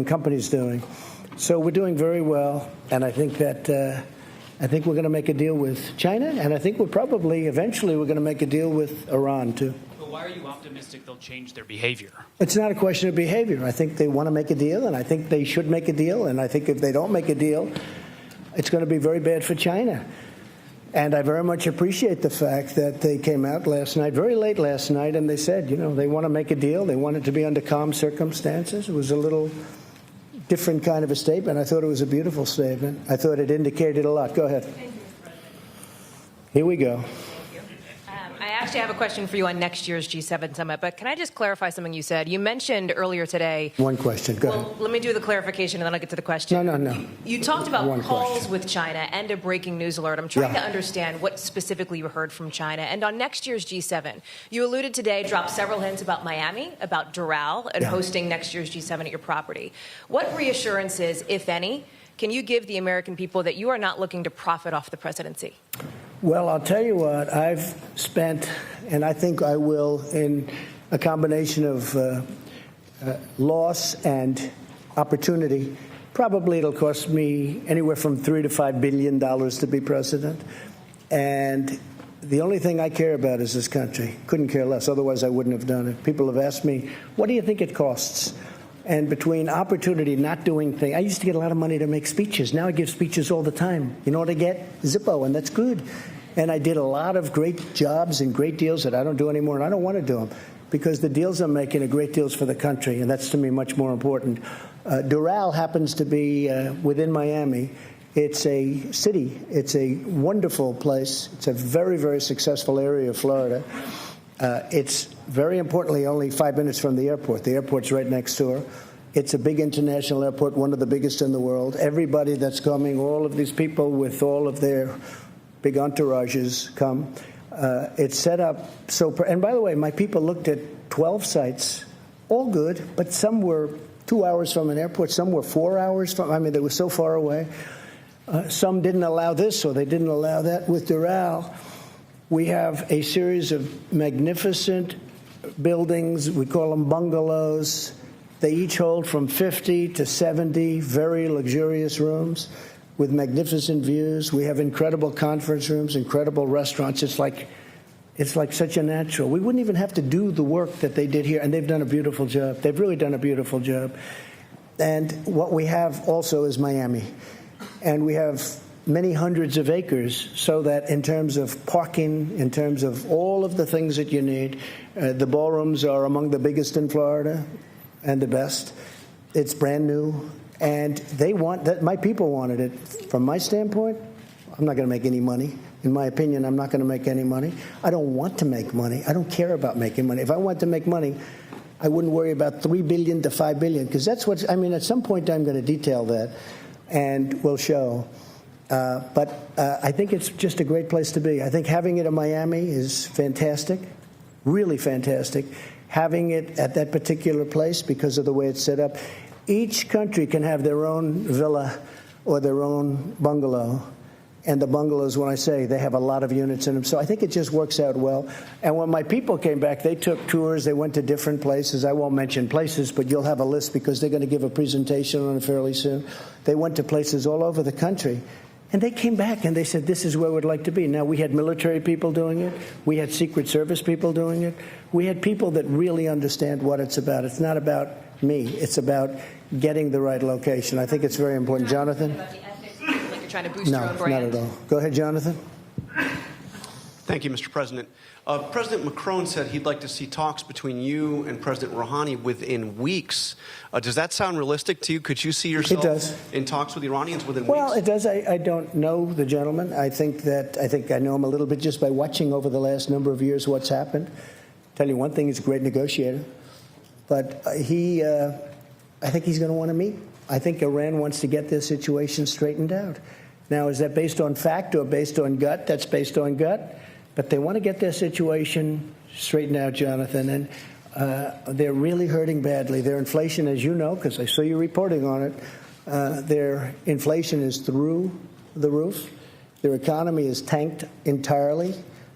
companies doing? So we're doing very well, and I think that we're going to make a deal with China, and I think eventually we're going to make a deal with Iran, too. But why are you optimistic they'll change their behavior? It's not a question of behavior. I think they want to make a deal, and I think they should make a deal, and I think if they don't make a deal, it's going to be very bad for China. And I very much appreciate the fact that they came out last night, very late last night, and they said, they want to make a deal. They want it to be under calm circumstances. It was a little different kind of a statement. I thought it was a beautiful statement. I thought it indicated a lot. Go ahead. Here we go. I actually have a question for you on next year's G7 summit, but can I just clarify something you said? You mentioned earlier today. One question. Go ahead. Well, let me do the clarification and then I'll get to the question. No. You talked about calls with China and a breaking news alert. I'm trying to understand what specifically you heard from China. And on next year's G7, you alluded today, dropped several hints about Miami, about Doral, and hosting next year's G7 at your property. What reassurances, if any, can you give the American people that you are not looking to profit off the presidency? Well, I'll tell you what, I've spent, and I think I will, in a combination of loss and opportunity. Probably it'll cost me anywhere from $3 to $5 billion to be president. And the only thing I care about is this country. Couldn't care less. Otherwise, I wouldn't have done it. People have asked me, what do you think it costs? And between opportunity, not doing things, I used to get a lot of money to make speeches. Now I give speeches all the time. You know what I get? Zippo, and that's good. And I did a lot of great jobs and great deals that I don't do anymore, and I don't want to do them because the deals I'm making are great deals for the country, and that's to me much more important. Doral happens to be within Miami. It's a city. It's a wonderful place. It's a very, very successful area of Florida. It's very importantly only 5 minutes from the airport. The airport's right next door. It's a big international airport, one of the biggest in the world. Everybody that's coming, all of these people with all of their big entourages come. It's set up so, and by the way, my people looked at 12 sites, all good, but some were 2 hours from an airport, some were 4 hours from, I mean, they were so far away. Some didn't allow this or they didn't allow that. With Doral, we have a series of magnificent buildings. We call them bungalows. They each hold from 50 to 70 very luxurious rooms with magnificent views. We have incredible conference rooms, incredible restaurants. It's like such a natural. We wouldn't even have to do the work that they did here, and they've done a beautiful job. They've really done a beautiful job. And what we have also is Miami. And we have many hundreds of acres so that in terms of parking, in terms of all of the things that you need, the ballrooms are among the biggest in Florida and the best. It's brand new. And they want that. My people wanted it. From my standpoint, I'm not going to make any money. In my opinion, I'm not going to make any money. I don't want to make money. I don't care about making money. If I want to make money, I wouldn't worry about $3 billion to $5 billion, because that's what, I mean, at some point I'm going to detail that and we'll show. But I think it's just a great place to be. I think having it in Miami is fantastic, really fantastic. Having it at that particular place because of the way it's set up. Each country can have their own villa or their own bungalow. And the bungalows, when I say, they have a lot of units in them. So I think it just works out well. And when my people came back, they took tours. They went to different places. I won't mention places, but you'll have a list because they're going to give a presentation on it fairly soon. They went to places all over the country. And they came back and they said, this is where we'd like to be. Now, we had military people doing it. We had Secret Service people doing it. We had people that really understand what it's about. It's not about me. It's about getting the right location. I think it's very important. Jonathan? Like you're trying to boost No, your own brand. not at all. Go ahead, Jonathan. Thank you, Mr. President. President Macron said he'd like to see talks between you and President Rouhani within weeks. Does that sound realistic to you? Could you see yourself in talks with the Iranians within weeks? Well, it does. I don't know the gentleman. I think I know him a little bit just by watching over the last number of years what's happened. Tell you one thing, he's a great negotiator. But I think he's going to want to meet. I think Iran wants to get their situation straightened out. Now, is that based on fact or based on gut? That's based on gut. But they want to get their situation straightened out, Jonathan. And they're really hurting badly. Their inflation, as you know, because I saw you reporting on it, their inflation is through the roof. Their economy is tanked entirely.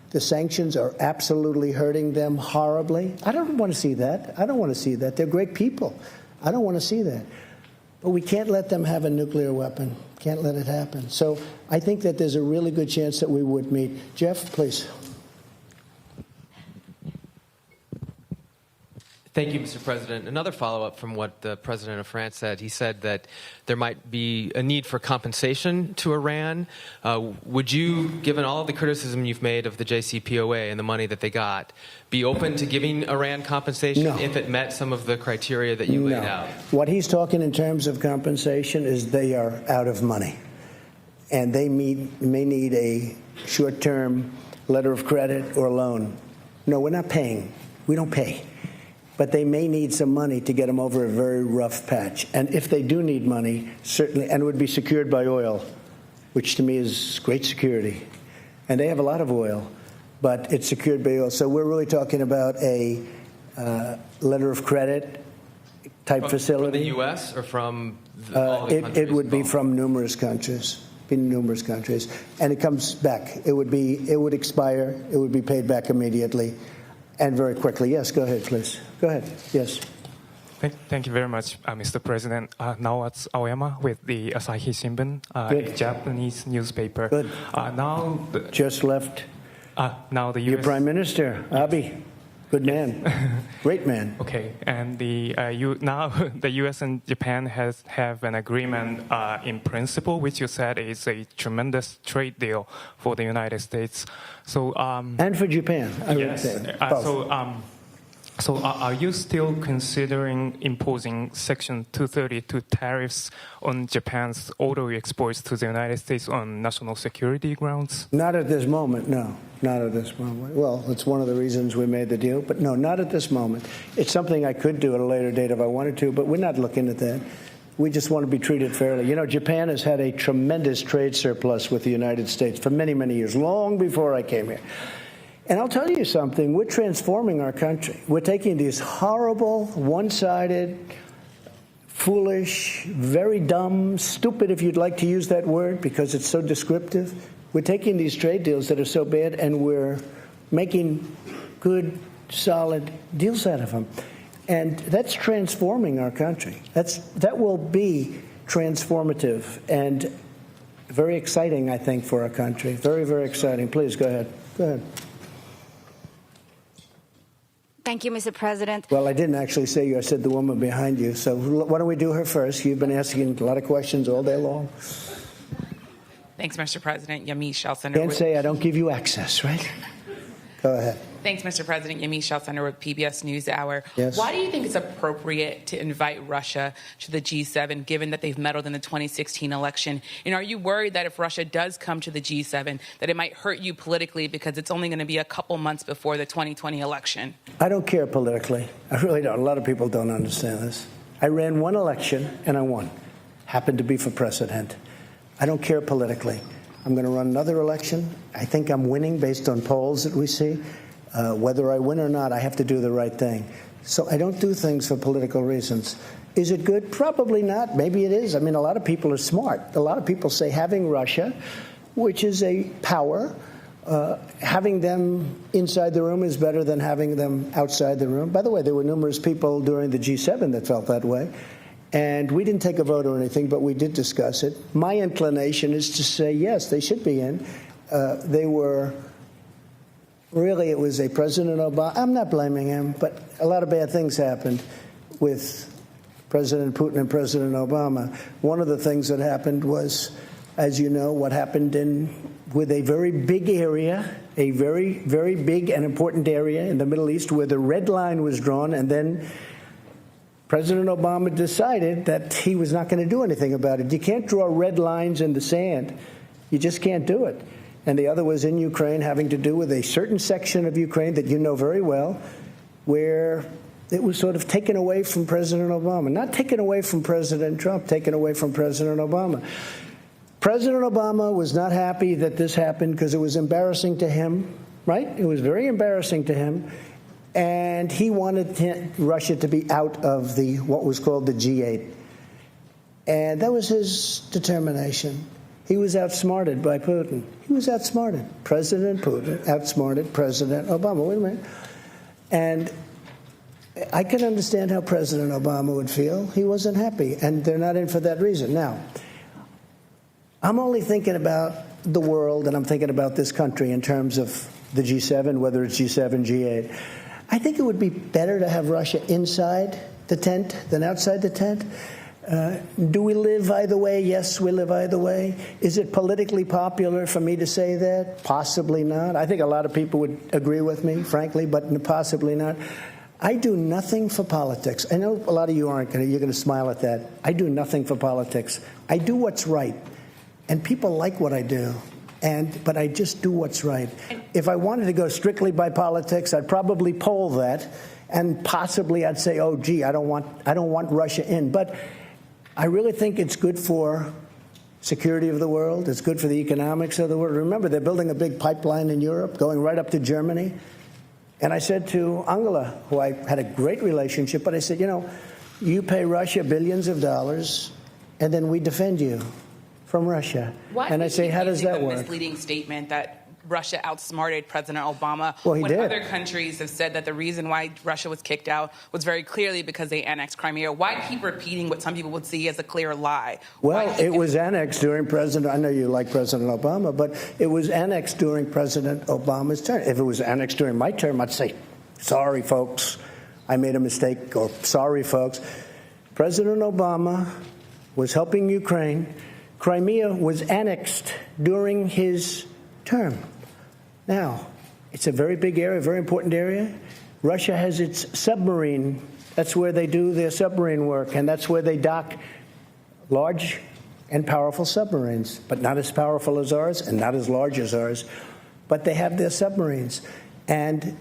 The sanctions are absolutely hurting them horribly. I don't want to see that. I don't want to see that. They're great people. I don't want to see that. But we can't let them have a nuclear weapon. Can't let it happen. So I think that there's a really good chance that we would meet. Jeff, please. Thank you, Mr. President. Another follow-up from what the President of France said. He said that there might be a need for compensation to Iran. Would you, given all of the criticism you've made of the JCPOA and the money that they got, be open to giving Iran compensation if it met some of the criteria that you laid out? What he's talking in terms of compensation is they are out of money. And they may need a short-term letter of credit or loan. No, we're not paying. We don't pay. But they may need some money to get them over a very rough patch. And if they do need money, certainly, and it would be secured by oil, which to me is great security. And they have a lot of oil, but it's secured by oil. So we're really talking about a letter of credit type facility. From the U.S. or from all the countries? It would be from numerous countries. And it comes back. It would expire. It would be paid back immediately. And very quickly. Yes, go ahead, please. Go ahead. Yes. Thank you very much, Mr. President. Now it's Aoyama with the Asahi Shimbun, a Japanese newspaper. Good. Just left. Now the Your Prime Minister, Abe. Good man. Great man. Okay. And now the U.S. and Japan have an agreement in principle, which you said is a tremendous trade deal for the United States. So and for Japan, I would say. So are you still considering imposing Section 232 tariffs on Japan's auto exports to the United States on national security grounds? Not at this moment, no. Not at this moment. Well, it's one of the reasons we made the deal, but no, not at this moment. It's something I could do at a later date if I wanted to, but we're not looking at that. We just want to be treated fairly. You know, Japan has had a tremendous trade surplus with the United States for many, many years, long before I came here. And I'll tell you something, we're transforming our country. We're taking these horrible, one-sided, foolish, very dumb, stupid, if you'd like to use that word, because it's so descriptive. We're taking these trade deals that are so bad, and we're making good, solid deals out of them. And that's transforming our country. That will be transformative and very exciting, I think, for our country. Very, very exciting. Please, go ahead. Go ahead. Thank you, Mr. President. Well, I didn't actually say you. I said the woman behind you. So why don't we do her first? You've been asking a lot of questions all day long. Thanks, Mr. President. Yamiche Shelsener. Can't say I don't give you access, right? Go ahead. Thanks, Mr. President. Yamiche Shelsener with PBS NewsHour. Yes. Why do you think it's appropriate to invite Russia to the G7, given that they've meddled in the 2016 election? And are you worried that if Russia does come to the G7, that it might hurt you politically because it's only going to be a couple months before the 2020 election? I don't care politically. I really don't. A lot of people don't understand this. I ran one election, and I won. Happened to be for president. I don't care politically. I'm going to run another election. I think I'm winning based on polls that we see. Whether I win or not, I have to do the right thing. So I don't do things for political reasons. Is it good? Probably not. Maybe it is. I mean, a lot of people are smart. A lot of people say having Russia, which is a power, having them inside the room is better than having them outside the room. By the way, there were numerous people during the G7 that felt that way. And we didn't take a vote or anything, but we did discuss it. My inclination is to say, yes, they should be in. They were... Really, it was a President Obama. I'm not blaming him, but a lot of bad things happened with President Putin and President Obama. One of the things that happened was, as you know, what happened with a very big area, a very, very big and important area in the Middle East where the red line was drawn, and then President Obama decided that he was not going to do anything about it. You can't draw red lines in the sand. You just can't do it. And the other was in Ukraine, having to do with a certain section of Ukraine that you know very well, where it was sort of taken away from President Obama. Not taken away from President Trump, taken away from President Obama. President Obama was not happy that this happened because it was embarrassing to him, right? It was very embarrassing to him. And he wanted Russia to be out of what was called the G8. And that was his determination. He was outsmarted by Putin. He was outsmarted. President Putin outsmarted President Obama. Wait a minute. And I can understand how President Obama would feel. He wasn't happy, and they're not in for that reason. Now, I'm only thinking about the world, and I'm thinking about this country in terms of the G7, whether it's G7, G8. I think it would be better to have Russia inside the tent than outside the tent. Do we live either way? Yes, we live either way. Is it politically popular for me to say that? Possibly not. I think a lot of people would agree with me, frankly, but possibly not. I do nothing for politics. I know a lot of you aren't you're going to smile at that. I do nothing for politics. I do what's right. And people like what I do. But I just do what's right. If I wanted to go strictly by politics, I'd probably poll that. And possibly I'd say, oh, gee, I don't want Russia in. But I really think it's good for security of the world. It's good for the economics of the world. Remember, they're building a big pipeline in Europe going right up to Germany. And I said to Angela, who I had a great relationship, but I said, you pay Russia billions of dollars, and then we defend you from Russia. And I say, how does that work? A misleading statement that Russia outsmarted President Obama. Well, he did. Other countries have said that the reason why Russia was kicked out was very clearly because they annexed Crimea. Why keep repeating what some people would see as a clear lie? Well, it was annexed during President, I know you like President Obama, but it was annexed during President Obama's term. If it was annexed during my term, I'd say, sorry, folks, I made a mistake, or sorry, folks. President Obama was helping Ukraine. Crimea was annexed during his term. Now, it's a very big area, very important area. Russia has its submarine. That's where they do their submarine work, and that's where they dock large and powerful submarines, but not as powerful as ours and not as large as ours. But they have their submarines. And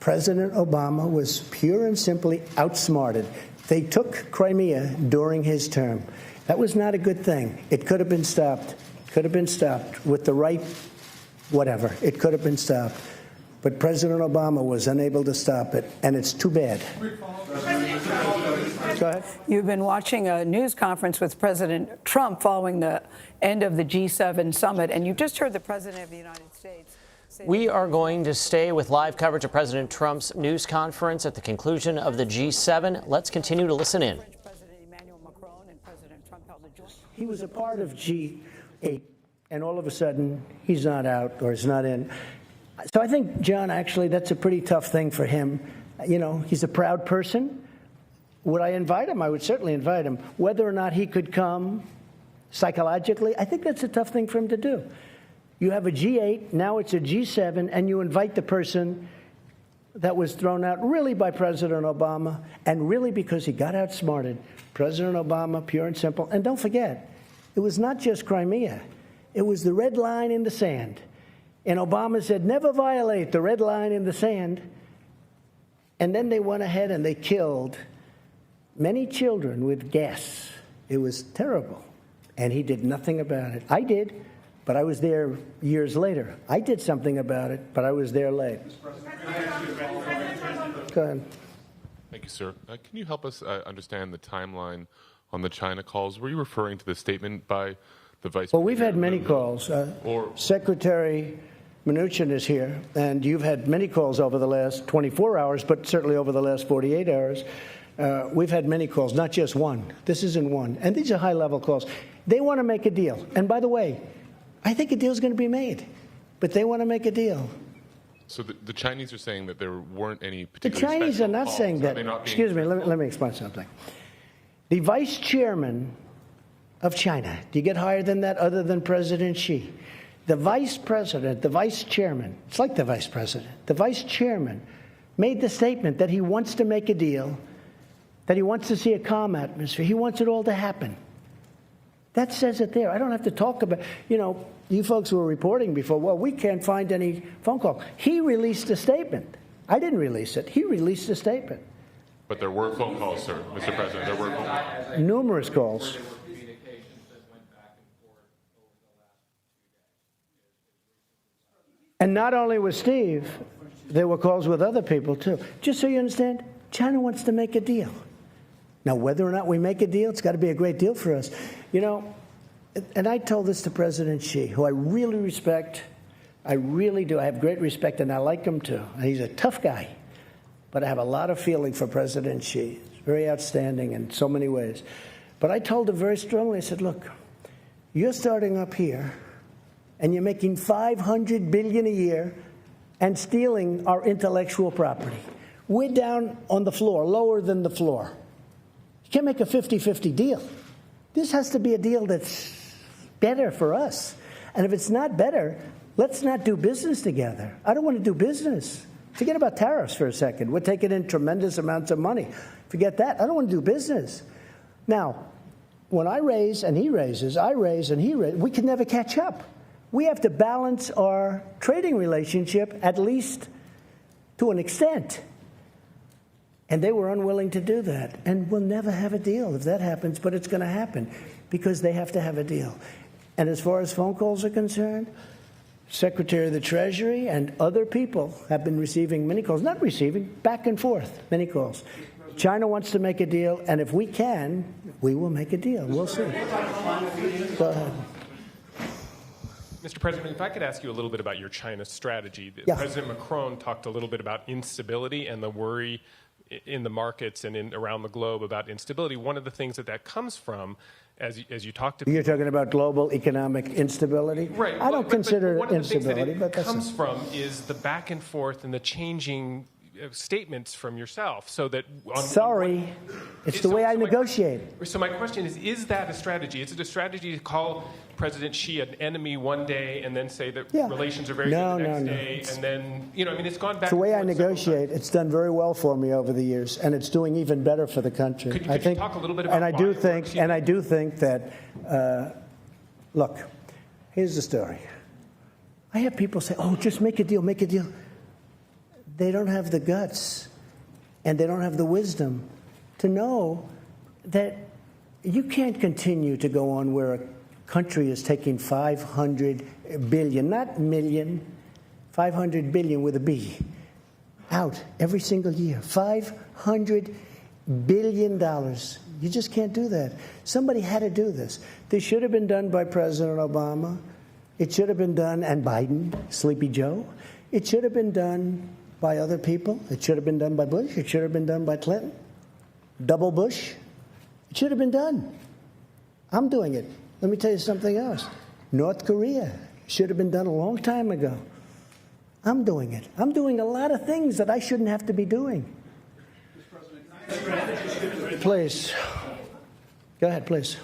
President Obama was pure and simply outsmarted. They took Crimea during his term. That was not a good thing. It could have been stopped. Could have been stopped with the right whatever. It could have been stopped. But President Obama was unable to stop it, and it's too bad. Go ahead. You've been watching a news conference with President Trump following the end of the G7 summit, and you just heard the President of the United States. We are going to stay with live coverage of President Trump's news conference at the conclusion of the G7. Let's continue to listen in. He was a part of G8, and all of a sudden, he's not out or he's not in. So I think, John, actually, that's a pretty tough thing for him. You know, he's a proud person. Would I invite him? I would certainly invite him. Whether or not he could come psychologically, I think that's a tough thing for him to do. You have a G8, now it's a G7, and you invite the person that was thrown out really by President Obama, and really because he got outsmarted. President Obama, pure and simple. And don't forget, it was not just Crimea. It was the red line in the sand. And Obama said, never violate the red line in the sand. And then they went ahead and they killed many children with gas. It was terrible. And he did nothing about it. I did, but I was there years later. I did something about it, but I was there late. Go ahead. Thank you, sir. Can you help us understand the timeline on the China calls? Were you referring to the statement by the Vice President? Well, we've had many calls. Secretary Mnuchin is here, and you've had many calls over the last 24 hours, but certainly over the last 48 hours. We've had many calls, not just one. This isn't one. And these are high-level calls. They want to make a deal. And by the way, I think a deal is going to be made, but they want to make a deal. So the Chinese are saying that there weren't any particular. The Chinese are not calls. saying that. Excuse me, let me explain something. The vice chairman of China, do you get higher than that other than President Xi? The vice president, the vice chairman, it's like the vice president, the vice chairman made the statement that he wants to make a deal, that he wants to see a calm atmosphere. He wants it all to happen. That says it there. I don't have to talk about, you folks were reporting before, well, we can't find any phone call. He released a statement. I didn't release it. He released a statement. But there were phone calls, sir, Mr. President. There were phone calls. Numerous calls. And not only with Steve, there were calls with other people, too. Just so you understand, China wants to make a deal. Now, whether or not we make a deal, it's got to be a great deal for us. And I told this to President Xi, who I really respect. I really do. I have great respect, and I like him, too. He's a tough guy. But I have a lot of feeling for President Xi. He's very outstanding in so many ways. But I told him very strongly, I said, look, you're starting up here, and you're making $500 billion a year and stealing our intellectual property. We're down on the floor, lower than the floor. You can't make a 50-50 deal. This has to be a deal that's better for us. And if it's not better, let's not do business together. I don't want to do business. Forget about tariffs for a second. We're taking in tremendous amounts of money. Forget that. I don't want to do business. Now, when I raise and he raises, I raise and he raises, we can never catch up. We have to balance our trading relationship, at least to an extent. And they were unwilling to do that. And we'll never have a deal if that happens, but it's going to happen because they have to have a deal. And as far as phone calls are concerned, Secretary of the Treasury and other people have been receiving many calls, not receiving, back and forth, many calls. China wants to make a deal, and if we can, we will make a deal. We'll see. Go ahead. Mr. President, if I could ask you a little bit about your China strategy. Yeah. President Macron talked a little bit about instability and the worry in the markets and around the globe about instability. One of the things that comes from, as you talked to... You're talking about global economic instability? Right. I don't consider it instability, but what comes from is the back and forth and the changing statements from yourself, so that... It's the way I negotiate. So my question is that a strategy? Is it a strategy to call President Xi an enemy one day and then say that relations are very good the next day, and then, you know, I mean, it's gone back. The way I negotiate, it's done very well for me over the years, and it's doing even better for the country. Could you talk a little bit about and I do think that, look, here's the story. I have people say, oh, just make a deal, make a deal. They don't have the guts, and they don't have the wisdom to know that you can't continue to go on where a country is taking 500 billion, not million, 500 billion with a B, out every single year. $500 billion. You just can't do that. Somebody had to do this. This should have been done by President Obama. It should have been done, and Biden, Sleepy Joe. It should have been done by other people. It should have been done by Bush. It should have been done by Clinton. Double Bush. It should have been done. I'm doing it. Let me tell you something else. North Korea should have been done a long time ago. I'm doing it. I'm doing a lot of things that I shouldn't have to be doing. Please. Go ahead, please.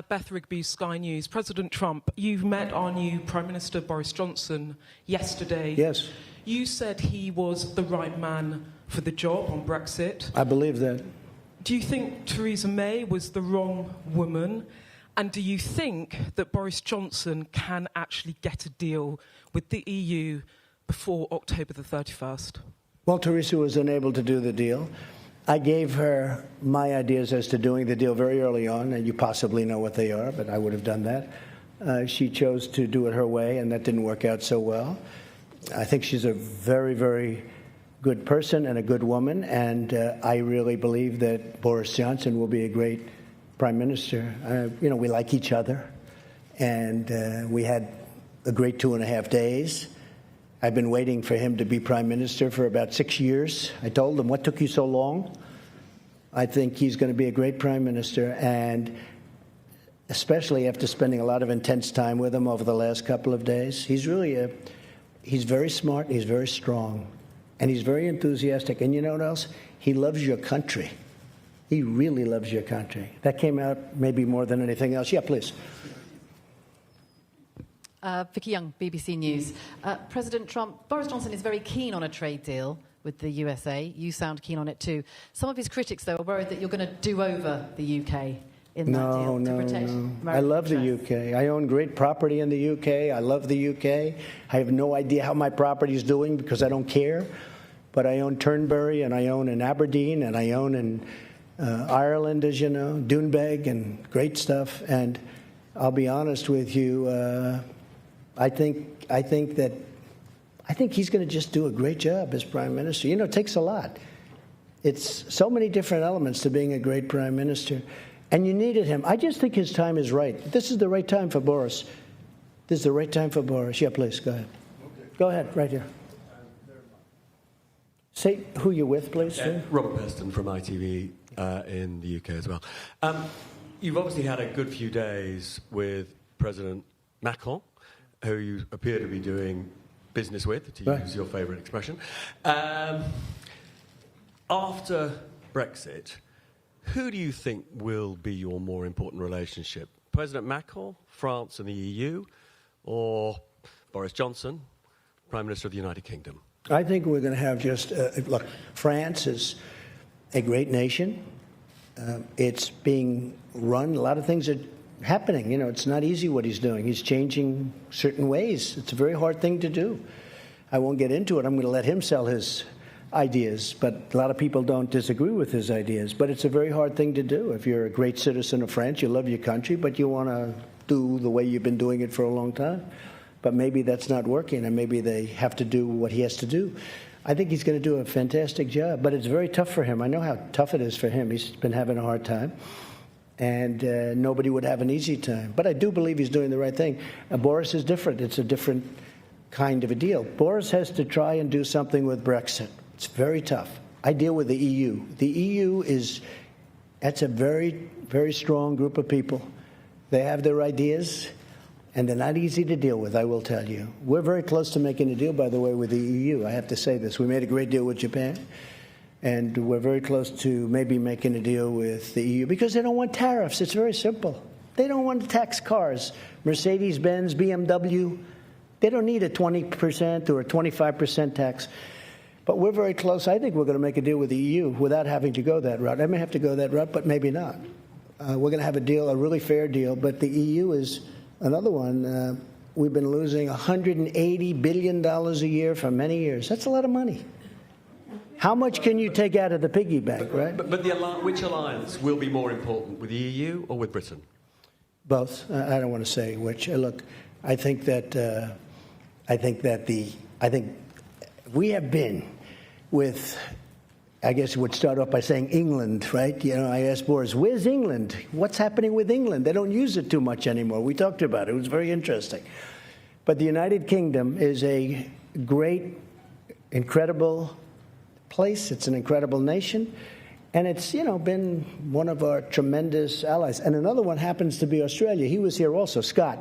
Beth Rigby, Sky News. President Trump, you've met our new Prime Minister Boris Johnson yesterday. Yes. You said he was the right man for the job on Brexit. I believe that. Do you think Theresa May was the wrong woman? And do you think that Boris Johnson can actually get a deal with the EU before October the 31st? Well, Theresa was unable to do the deal. I gave her my ideas as to doing the deal very early on, and you possibly know what they are, but I would have done that. She chose to do it her way, and that didn't work out so well. I think she's a very, very good person and a good woman, and I really believe that Boris Johnson will be a great prime minister. You know, we like each other, and we had a great 2.5 days. I've been waiting for him to be prime minister for about 6 years. I told him, what took you so long? I think he's going to be a great prime minister, and especially after spending a lot of intense time with him over the last couple of days. He's very smart, he's very strong, and he's very enthusiastic. And you know what else? He loves your country. He really loves your country. That came out maybe more than anything else. Yeah, please. Vicky Young, BBC News. President Trump, Boris Johnson is very keen on a trade deal with the USA. You sound keen on it too. Some of his critics, though, are worried that you're going to do over the UK in that deal to protect American I love interests. the UK. I own great property in the UK. I love the UK. I have no idea how my property is doing because I don't care. But I own Turnberry, and I own in Aberdeen, and I own in Ireland, as you know, Doonbeg, and great stuff. And I'll be honest with you, I think he's going to just do a great job as prime minister. You know, it takes a lot. It's so many different elements to being a great prime minister. And you needed him. I just think his time is right. This is the right time for Boris. This is the right time for Boris. Yeah, please, go ahead. Okay. Go ahead, right here. Say who you're with, please. Robert Peston from ITV in the UK as well. You've obviously had a good few days with President Macron, who you appear to be doing business with, to use your favourite expression. After Brexit, who do you think will be your more important relationship? President Macron, France and the EU, or Boris Johnson, Prime Minister of the United Kingdom? I think we're going to have just, look, France is a great nation. It's being run. A lot of things are happening. You know, it's not easy what he's doing. He's changing certain ways. It's a very hard thing to do. I won't get into it. I'm going to let him sell his ideas, but a lot of people don't disagree with his ideas. But it's a very hard thing to do. If you're a great citizen of France, you love your country, but you want to do the way you've been doing it for a long time. But maybe that's not working, and maybe they have to do what he has to do. I think he's going to do a fantastic job, but it's very tough for him. I know how tough it is for him. He's been having a hard time, and nobody would have an easy time. But I do believe he's doing the right thing. Boris is different. It's a different kind of a deal. Boris has to try and do something with Brexit. It's very tough. I deal with the EU. The EU that's a very, very strong group of people. They have their ideas, and they're not easy to deal with, I will tell you. We're very close to making a deal, by the way, with the EU. I have to say this. We made a great deal with Japan. And we're very close to maybe making a deal with the EU because they don't want tariffs. It's very simple. They don't want to tax cars. Mercedes-Benz, BMW, they don't need a 20% or a 25% tax. But we're very close. I think we're going to make a deal with the EU without having to go that route. I may have to go that route, but maybe not. We're going to have a deal, a really fair deal. But the EU is another one. We've been losing $180 billion a year for many years. That's a lot of money. How much can you take out of the piggy bank, right? But which alliance will be more important, with the EU or with Britain? Both. I don't want to say which. Look, I think we have been with, I guess it would start off by saying England, right? You know, I asked Boris, where's England? What's happening with England? They don't use it too much anymore. We talked about it. It was very interesting. But the United Kingdom is a great, incredible place. It's an incredible nation. And it's, you know, been one of our tremendous allies. And another one happens to be Australia. He was here also, Scott.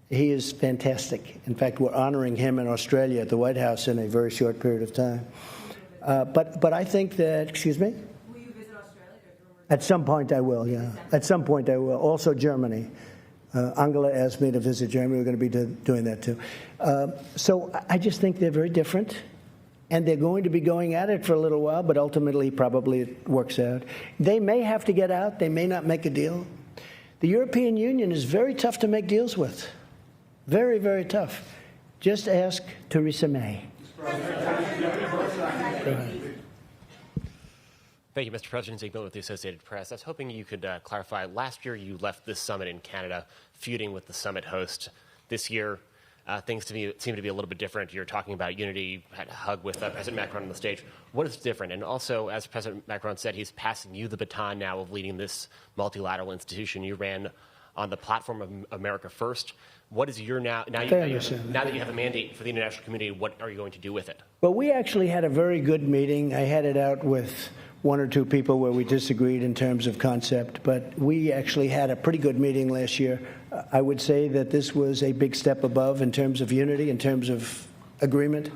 He is fantastic. In fact, we're honoring him in Australia at the White House in a very short period of time. But I think that, excuse me? Will you visit Australia? At some point I will, yeah. At some point I will. Also Germany. Angela asked me to visit Germany. We're going to be doing that too. So I just think they're very different. And they're going to be going at it for a little while, but ultimately probably it works out. They may have to get out. They may not make a deal. The European Union is very tough to make deals with. Very, very tough. Just ask Theresa May. Thank you, Mr. President. Zeke Miller with the Associated Press. I was hoping you could clarify. Last year, you left this summit in Canada, feuding with the summit host. This year, things seem to be a little bit different. You're talking about unity, had a hug with President Macron on the stage. What is different? And also, as President Macron said, he's passing you the baton now of leading this multilateral institution. You ran on the platform of America First. What is your now that you have a mandate for the international community, what are you going to do with it? Well, we actually had a very good meeting. I had it out with one or two people where we disagreed in terms of concept, but we actually had a pretty good meeting last year. I would say that this was a big step above in terms of unity, in terms of agreement.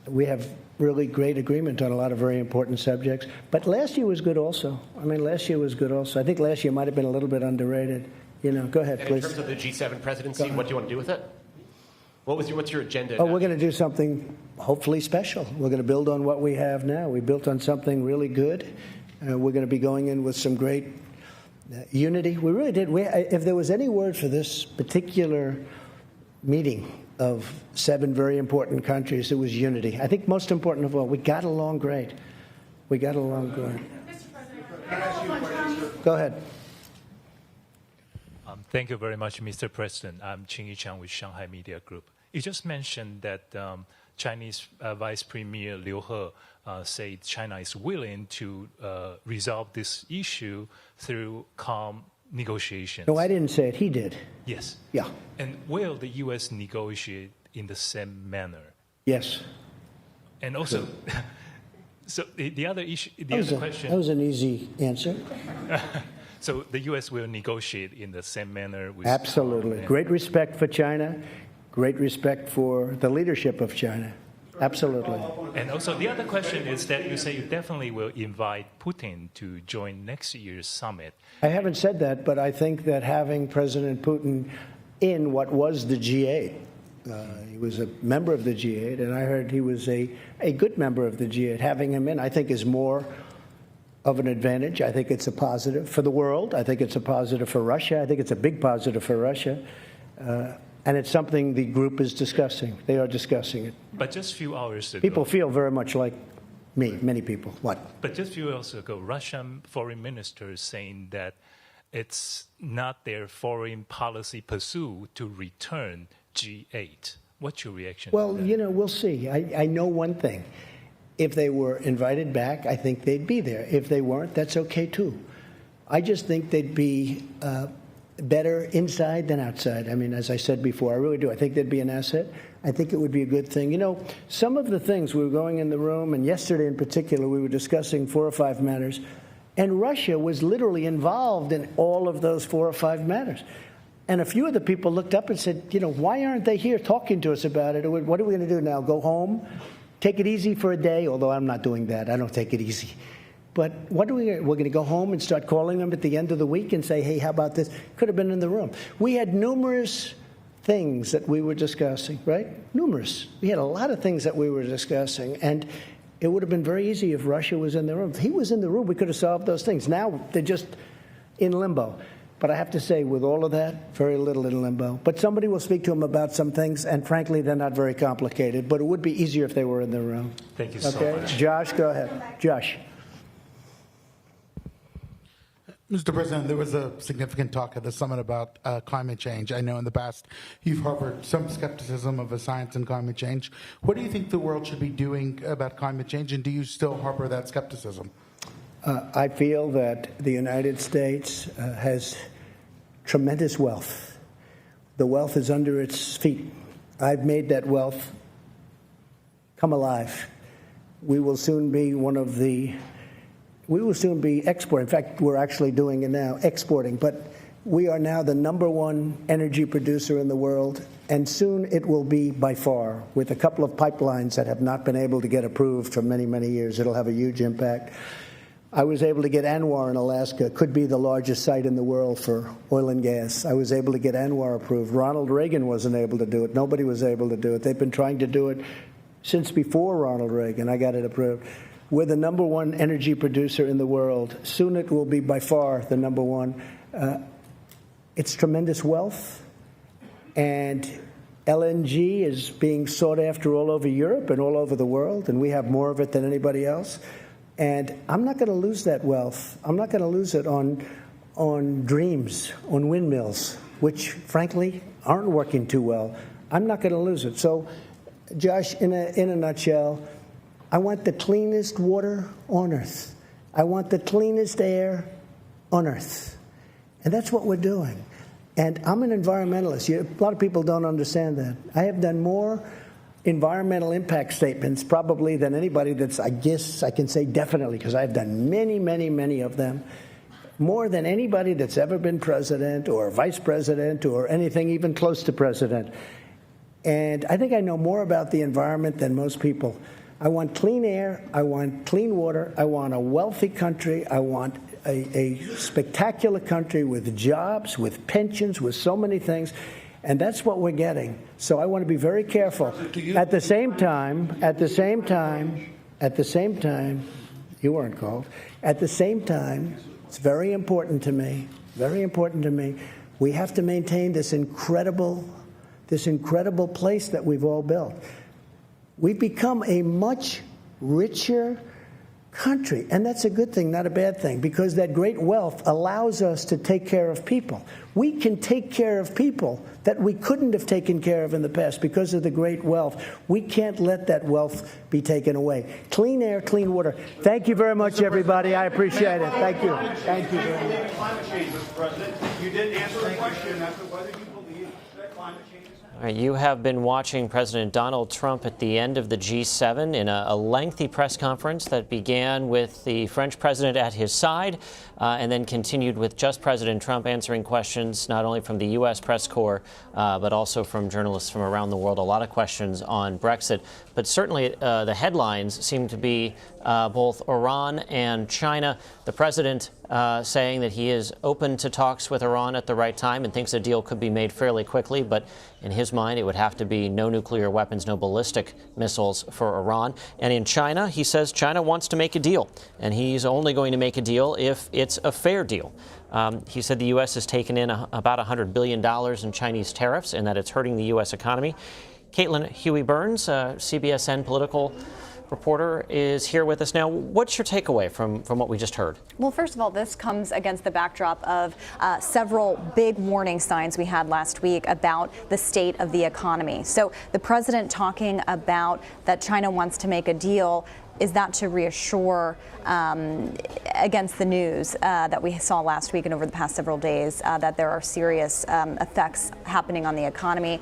We have really great agreement on a lot of very important subjects. But last year was good also. I mean, last year was good also. I think last year might have been a little bit underrated. You know, go ahead, please. In terms of the G7 presidency, what do you want to do with it? What's your agenda? Oh, we're going to do something hopefully special. We're going to build on what we have now. We built on something really good. We're going to be going in with some great unity. We really did. If there was any word for this particular meeting of 7 very important countries, it was unity. I think most important of all, we got along great. We got along great. Go ahead. Thank you very much, Mr. President. I'm Qing Yichang with Shanghai Media Group. You just mentioned that Chinese Vice Premier Liu He said China is willing to resolve this issue through calm negotiations. No, I didn't say it. He did. Yes. Yeah. And will the U.S. negotiate in the same manner? Yes. And also, so the other issue, question. That was an easy answer. So the U.S. will negotiate in the same manner? With Absolutely. Great respect for China. Great respect for the leadership of China. Absolutely. And also the other question is that you say you definitely will invite Putin to join next year's summit. I haven't said that, but I think that having President Putin in what was the G8, he was a member of the G8, and I heard he was a good member of the G8. Having him in, I think, is more of an advantage. I think it's a positive for the world. I think it's a positive for Russia. I think it's a big positive for Russia. And it's something the group is discussing. They are discussing it. But just a few hours ago... People feel very much like me, many people. What? But just a few hours ago, Russian foreign minister is saying that it's not their foreign policy pursuit to return G8. What's your reaction to that? Well, you know, we'll see. I know one thing. If they were invited back, I think they'd be there. If they weren't, that's okay, too. I just think they'd be better inside than outside. I mean, as I said before, I really do. I think they'd be an asset. I think it would be a good thing. You know, some of the things, we were going in the room, and yesterday in particular, we were discussing 4 or 5 matters, and Russia was literally involved in all of those 4 or 5 matters. And a few of the people looked up and said, you know, why aren't they here talking to us about it? What are we going to do now, go home? take it easy for a day, although I'm not doing that. I don't take it easy. But we're going to go home and start calling them at the end of the week and say, hey, how about this? Could have been in the room. We had numerous things that we were discussing, right? Numerous. We had a lot of things that we were discussing. And it would have been very easy if Russia was in the room. If he was in the room, we could have solved those things. Now they're just in limbo. But I have to say, with all of that, very little in limbo. But somebody will speak to him about some things, and frankly, they're not very complicated. But it would be easier if they were in the room. Thank you so much. Josh, go ahead. Josh. Mr. President, there was a significant talk at the summit about climate change. I know in the past you've harbored some skepticism of science and climate change. What do you think the world should be doing about climate change, and do you still harbor that skepticism? I feel that the United States has tremendous wealth. The wealth is under its feet. I've made that wealth come alive. We will soon be exporting. In fact, we're actually doing it now, exporting. But we are now the #1 energy producer in the world, and soon it will be by far, with a couple of pipelines that have not been able to get approved for many, many years. It'll have a huge impact. I was able to get ANWR in Alaska, could be the largest site in the world for oil and gas. I was able to get ANWR approved. Ronald Reagan wasn't able to do it. Nobody was able to do it. They've been trying to do it since before Ronald Reagan. I got it approved. We're the #1 energy producer in the world. Soon it will be by far the #1. It's tremendous wealth, and LNG is being sought after all over Europe and all over the world, and we have more of it than anybody else. And I'm not going to lose that wealth. I'm not going to lose it on dreams, on windmills, which, frankly, aren't working too well. I'm not going to lose it. So, Josh, in a nutshell, I want the cleanest water on earth. I want the cleanest air on earth. And that's what we're doing. And I'm an environmentalist. A lot of people don't understand that. I have done more environmental impact statements probably than anybody I guess I can say definitely, because I've done many, many, many of them, more than anybody that's ever been president or vice president or anything even close to president. And I think I know more about the environment than most people. I want clean air. I want clean water. I want a wealthy country. I want a spectacular country with jobs, with pensions, with so many things. And that's what we're getting. So I want to be very careful. At the same time, you weren't called. At the same time, it's very important to me, we have to maintain this incredible place that we've all built. We've become a much richer country, and that's a good thing, not a bad thing, because that great wealth allows us to take care of people. We can take care of people that we couldn't have taken care of in the past because of the great wealth. We can't let that wealth be taken away. Clean air, clean water. Thank you very much, everybody. I appreciate it. Thank you. Thank you very much. Climate change, Mr. President. You didn't answer the question as to whether you believe that climate change is happening. All right, you have been watching President Donald Trump at the end of the G7 in a lengthy press conference that began with the French president at his side and then continued with just President Trump answering questions not only from the U.S. press corps but also from journalists from around the world. A lot of questions on Brexit. But certainly the headlines seem to be both Iran and China. The president saying that he is open to talks with Iran at the right time and thinks a deal could be made fairly quickly. But in his mind, it would have to be no nuclear weapons, no ballistic missiles for Iran. And in China, he says China wants to make a deal, and he's only going to make a deal if it's a fair deal. He said the U.S. has taken in about $100 billion in Chinese tariffs and that it's hurting the U.S. economy. Caitlin Huey-Burns, CBSN political reporter, is here with us now. What's your takeaway from what we just heard? Well, first of all, this comes against the backdrop of several big warning signs we had last week about the state of the economy. So the president talking about that China wants to make a deal, is that to reassure against the news that we saw last week and over the past several days that there are serious effects happening on the economy?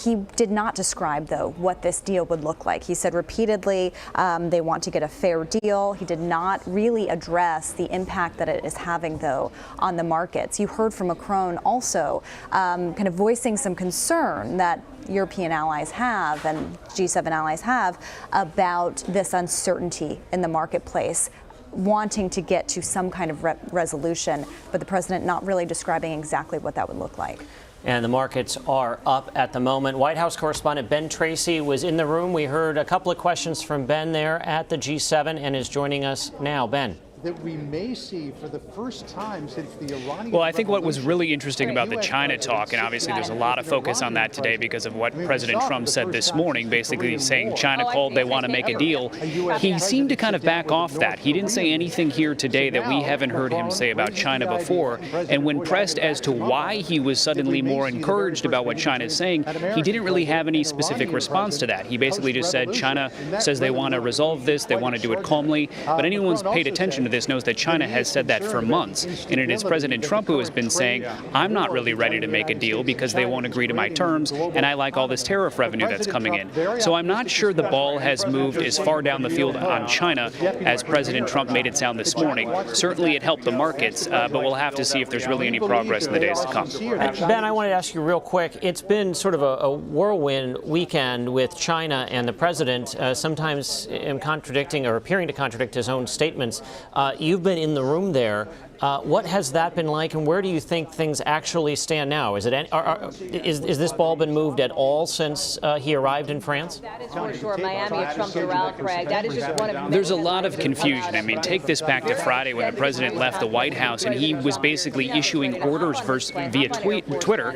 He did not describe, though, what this deal would look like. He said repeatedly they want to get a fair deal. He did not really address the impact that it is having, though, on the markets. You heard from Macron also kind of voicing some concern that European allies have and G7 allies have about this uncertainty in the marketplace, wanting to get to some kind of resolution, but the president not really describing exactly what that would look like. And the markets are up at the moment. White House correspondent Ben Tracy was in the room. We heard a couple of questions from Ben there at the G7 and is joining us now. Ben. That we may see for the first time since the Iranian. Well, I think what was really interesting about the China talk, and obviously there's a lot of focus on that today because of what President Trump said this morning, basically saying China called, they want to make a deal. He seemed to kind of back off that. He didn't say anything here today that we haven't heard him say about China before. And when pressed as to why he was suddenly more encouraged about what China is saying, he didn't really have any specific response to that. He basically just said China says they want to resolve this, they want to do it calmly. But anyone who's paid attention to this knows that China has said that for months. And it is President Trump who has been saying, I'm not really ready to make a deal because they won't agree to my terms, and I like all this tariff revenue that's coming in. So I'm not sure the ball has moved as far down the field on China as President Trump made it sound this morning. Certainly it helped the markets, but we'll have to see if there's really any progress in the days to come. Ben, I wanted to ask you real quick. It's been sort of a whirlwind weekend with China and the president, sometimes contradicting or appearing to contradict his own statements. You've been in the room there. What has that been like, and where do you think things actually stand now? Is this ball been moved at all since he arrived in France? That is for sure. Miami, a Trump Doral, Craig. That is just one of many. There's a lot of confusion. I mean, take this back to Friday when the president left the White House, and he was basically issuing orders via Twitter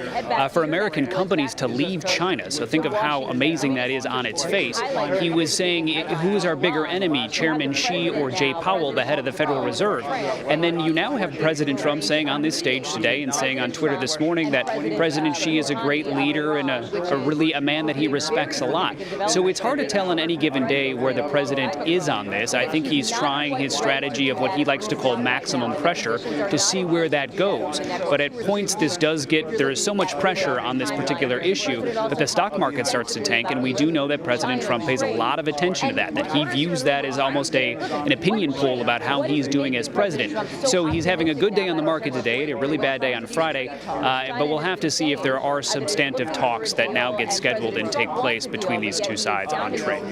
for American companies to leave China. So think of how amazing that is on its face. He was saying, who is our bigger enemy, Chairman Xi or Jay Powell, the head of the Federal Reserve? And then you now have President Trump saying on this stage today and saying on Twitter this morning that President Xi is a great leader and a man that he respects a lot. So it's hard to tell on any given day where the president is on this. I think he's trying his strategy of what he likes to call maximum pressure to see where that goes. But at points there is so much pressure on this particular issue that the stock market starts to tank, and we do know that President Trump pays a lot of attention to that he views that as almost an opinion poll about how he's doing as president. So he's having a good day on the market today and a really bad day on Friday, but we'll have to see if there are substantive talks that now get scheduled and take place between these two sides on trade.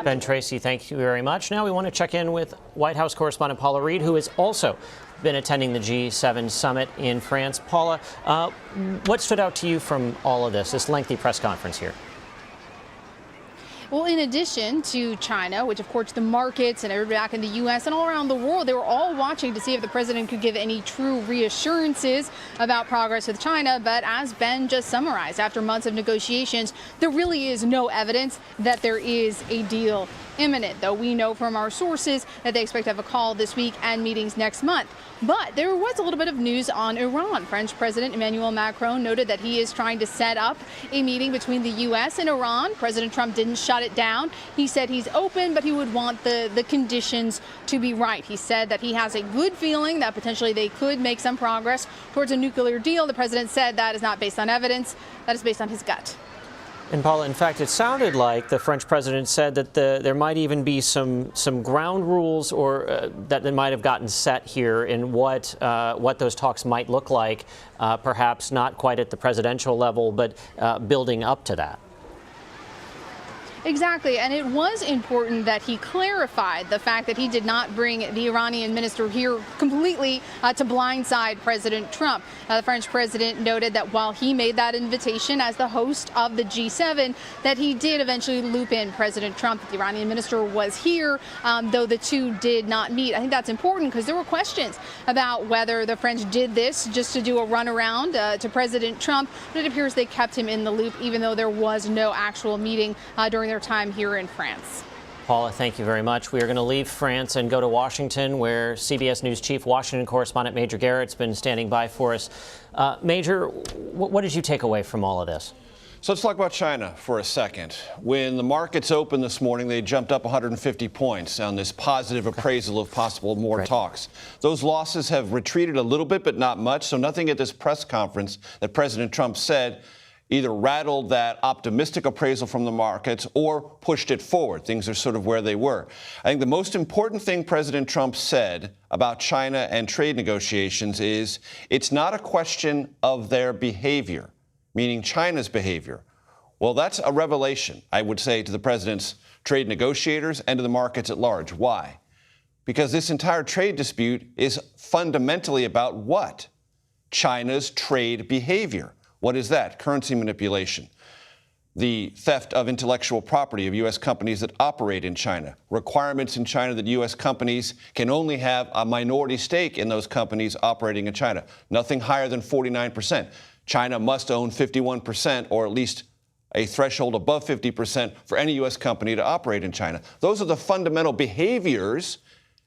Ben Tracy, thank you very much. Now we want to check in with White House correspondent Paula Reed, who has also been attending the G7 summit in France. Paula, what stood out to you from all of this lengthy press conference here? Well, in addition to China, which of course the markets and everybody back in the U.S. and all around the world, they were all watching to see if the president could give any true reassurances about progress with China. But as Ben just summarized, after months of negotiations, there really is no evidence that there is a deal imminent, though we know from our sources that they expect to have a call this week and meetings next month. But there was a little bit of news on Iran. French President Emmanuel Macron noted that he is trying to set up a meeting between the U.S. and Iran. President Trump didn't shut it down. He said he's open, but he would want the conditions to be right. He said that he has a good feeling that potentially they could make some progress towards a nuclear deal. The president said that is not based on evidence. That is based on his gut. And Paula, in fact, it sounded like the French president said that there might even be some ground rules or that might have gotten set here in what those talks might look like, perhaps not quite at the presidential level, but building up to that. Exactly, and it was important that he clarified the fact that he did not bring the Iranian minister here completely to blindside President Trump. The French president noted that while he made that invitation as the host of the G7, that he did eventually loop in President Trump. The Iranian minister was here, though the two did not meet. I think that's important because there were questions about whether the French did this just to do a runaround to President Trump, but it appears they kept him in the loop, even though there was no actual meeting during their time here in France. Paula, thank you very much. We are going to leave France and go to Washington, where CBS News chief Washington correspondent Major Garrett's been standing by for us. Major, what did you take away from all of this? So let's talk about China for a second. When the markets opened this morning, they jumped up 150 points on this positive appraisal of possible more talks. Those losses have retreated a little bit, but not much. So nothing at this press conference that President Trump said either rattled that optimistic appraisal from the markets or pushed it forward. Things are sort of where they were. I think the most important thing President Trump said about China and trade negotiations is it's not a question of their behavior, meaning China's behavior. Well, that's a revelation, I would say, to the president's trade negotiators and to the markets at large. Why? Because this entire trade dispute is fundamentally about what? China's trade behavior. What is that? Currency manipulation. The theft of intellectual property of U.S. companies that operate in China. Requirements in China that U.S. companies can only have a minority stake in those companies operating in China. Nothing higher than 49%. China must own 51%, or at least a threshold above 50% for any U.S. company to operate in China. Those are the fundamental behaviors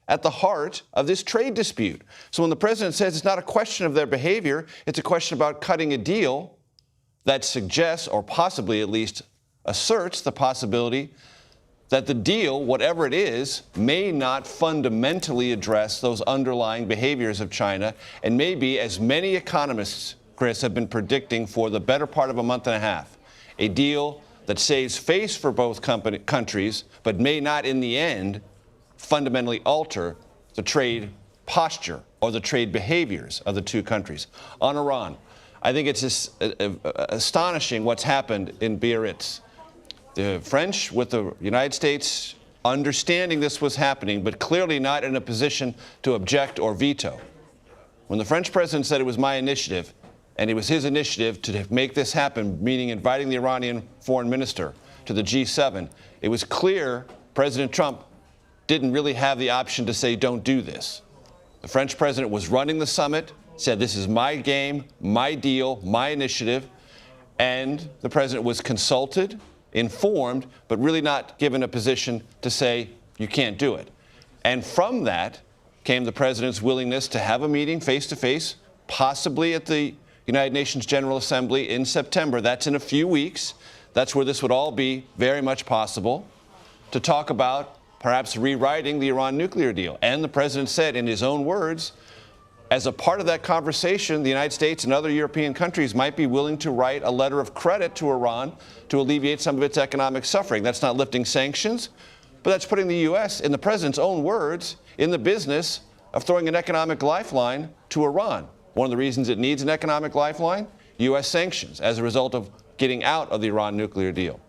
at the heart of this trade dispute. So when the president says it's not a question of their behavior, it's a question about cutting a deal that suggests, or possibly at least asserts, the possibility that the deal, whatever it is, may not fundamentally address those underlying behaviors of China, and may be, as many economists, Chris, have been predicting for the better part of a month and a half, a deal that saves face for both countries, but may not in the end fundamentally alter the trade posture or the trade behaviors of the two countries. On Iran, I think it's just astonishing what's happened in Biarritz. The French, with the United States, understanding this was happening, but clearly not in a position to object or veto. When the French president said it was my initiative, and it was his initiative to make this happen, meaning inviting the Iranian foreign minister to the G7, it was clear President Trump didn't really have the option to say, don't do this. The French president was running the summit, said, this is my game, my deal, my initiative, and the president was consulted, informed, but really not given a position to say, you can't do it. And from that came the president's willingness to have a meeting face-to-face, possibly at the United Nations General Assembly in September. That's in a few weeks. That's where this would all be very much possible, to talk about perhaps rewriting the Iran nuclear deal. And the president said, in his own words, as a part of that conversation, the United States and other European countries might be willing to write a letter of credit to Iran to alleviate some of its economic suffering. That's not lifting sanctions, but that's putting the U.S., in the president's own words, in the business of throwing an economic lifeline to Iran. One of the reasons it needs an economic lifeline, U.S. sanctions, as a result of getting out of the Iran nuclear deal.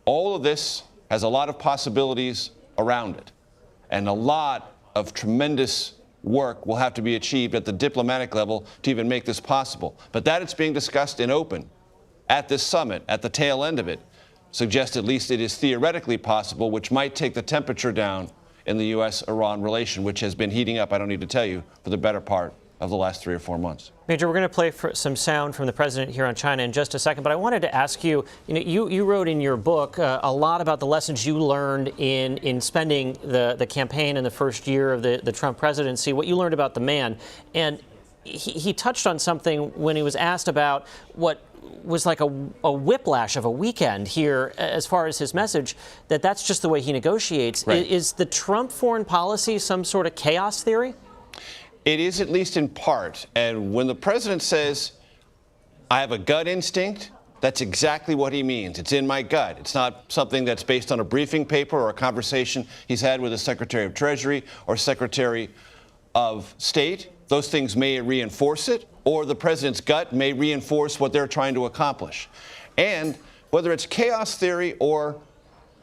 All of this has a lot of possibilities around it, and a lot of tremendous work will have to be achieved at the diplomatic level to even make this possible. But that it's being discussed in open at this summit, at the tail end of it, suggests at least it is theoretically possible, which might take the temperature down in the U.S.-Iran relation, which has been heating up, I don't need to tell you, for the better part of the last 3 or 4 months. Major, we're going to play for some sound from the president here on China in just a second, but I wanted to ask you, you wrote in your book a lot about the lessons you learned in spending the campaign in the first year of the Trump presidency, what you learned about the man. And he touched on something when he was asked about what was like a whiplash of a weekend here as far as his message, that's just the way he negotiates. Right. Is the Trump foreign policy some sort of chaos theory? It is, at least in part. And when the president says, I have a gut instinct, that's exactly what he means. It's in my gut. It's not something that's based on a briefing paper or a conversation he's had with the Secretary of Treasury or Secretary of State. Those things may reinforce it, or the president's gut may reinforce what they're trying to accomplish. And whether it's chaos theory or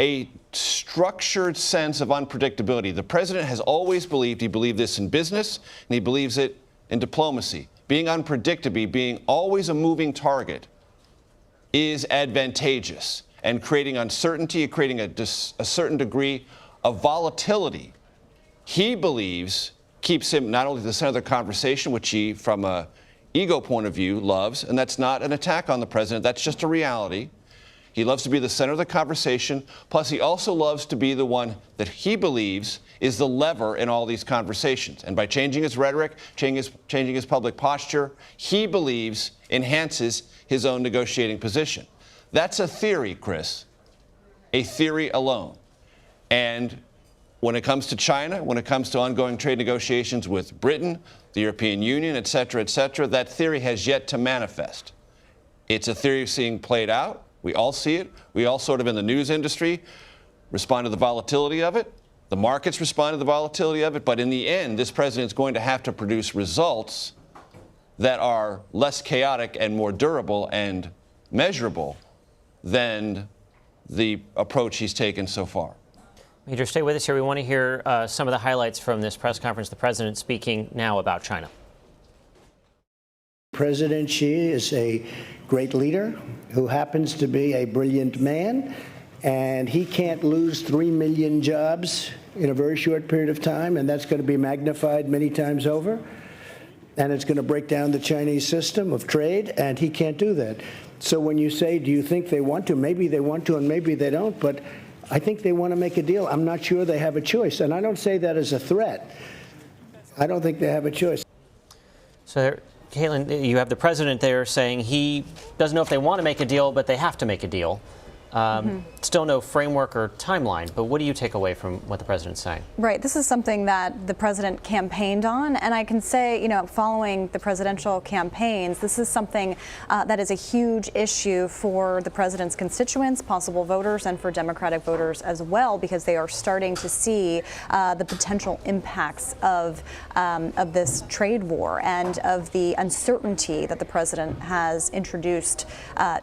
a structured sense of unpredictability, the president has always believed, he believed this in business, and he believes it in diplomacy. Being unpredictable, being always a moving target, is advantageous, and creating uncertainty, creating a certain degree of volatility, he believes keeps him not only at the center of the conversation, which he, from an ego point of view, loves, and that's not an attack on the president, that's just a reality. He loves to be the center of the conversation. Plus, he also loves to be the one that he believes is the lever in all these conversations. And by changing his rhetoric, changing his public posture, he believes enhances his own negotiating position. That's a theory, Chris, a theory alone. And when it comes to China, when it comes to ongoing trade negotiations with Britain, the European Union, et cetera, that theory has yet to manifest. It's a theory seeing played out. We all see it. We all sort of in the news industry respond to the volatility of it. The markets respond to the volatility of it. But in the end, this president is going to have to produce results that are less chaotic and more durable and measurable than the approach he's taken so far. Major, stay with us here. We want to hear some of the highlights from this press conference. The president speaking now about China. President Xi is a great leader who happens to be a brilliant man, and he can't lose 3 million jobs in a very short period of time, and that's going to be magnified many times over. And it's going to break down the Chinese system of trade, and he can't do that. So when you say, do you think they want to? Maybe they want to, and maybe they don't, but I think they want to make a deal. I'm not sure they have a choice, and I don't say that as a threat. I don't think they have a choice. So, Caitlin, you have the president there saying he doesn't know if they want to make a deal, but they have to make a deal. Still no framework or timeline, but what do you take away from what the president's saying? Right. This is something that the president campaigned on. And I can say, following the presidential campaigns, this is something that is a huge issue for the president's constituents, possible voters, and for Democratic voters as well, because they are starting to see the potential impacts of this trade war and of the uncertainty that the president has introduced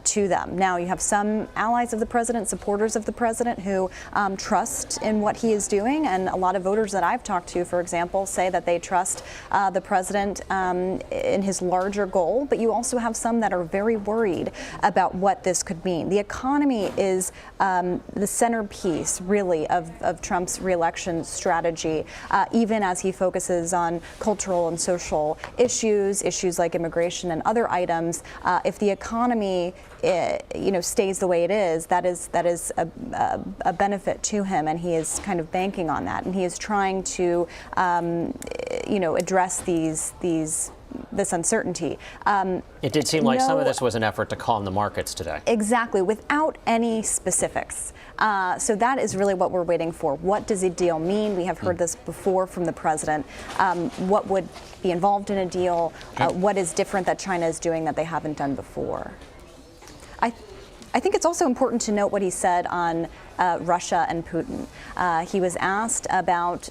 to them. Now, you have some allies of the president, supporters of the president, who trust in what he is doing. And a lot of voters that I've talked to, for example, say that they trust the president in his larger goal. But you also have some that are very worried about what this could mean. The economy is the centerpiece, really, of Trump's reelection strategy, even as he focuses on cultural and social issues like immigration and other items. If the economy stays the way it is, that is a benefit to him, and he is kind of banking on that, and he is trying to address this uncertainty. It did seem like some of this was an effort to calm the markets today. Exactly, without any specifics. So that is really what we're waiting for. What does a deal mean? We have heard this before from the president. What would be involved in a deal? What is different that China is doing that they haven't done before? I think it's also important to note what he said on Russia and Putin. He was asked about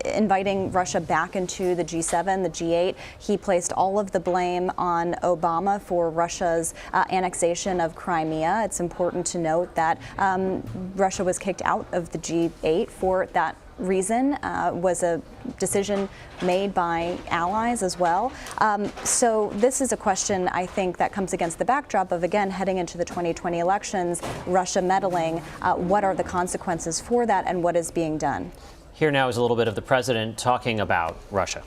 inviting Russia back into the G7, the G8. He placed all of the blame on Obama for Russia's annexation of Crimea. It's important to note that Russia was kicked out of the G8 for that reason, was a decision made by allies as well. So this is a question, I think, that comes against the backdrop of, again, heading into the 2020 elections, Russia meddling. What are the consequences for that, and what is being done? Here now is a little bit of the president talking about Russia.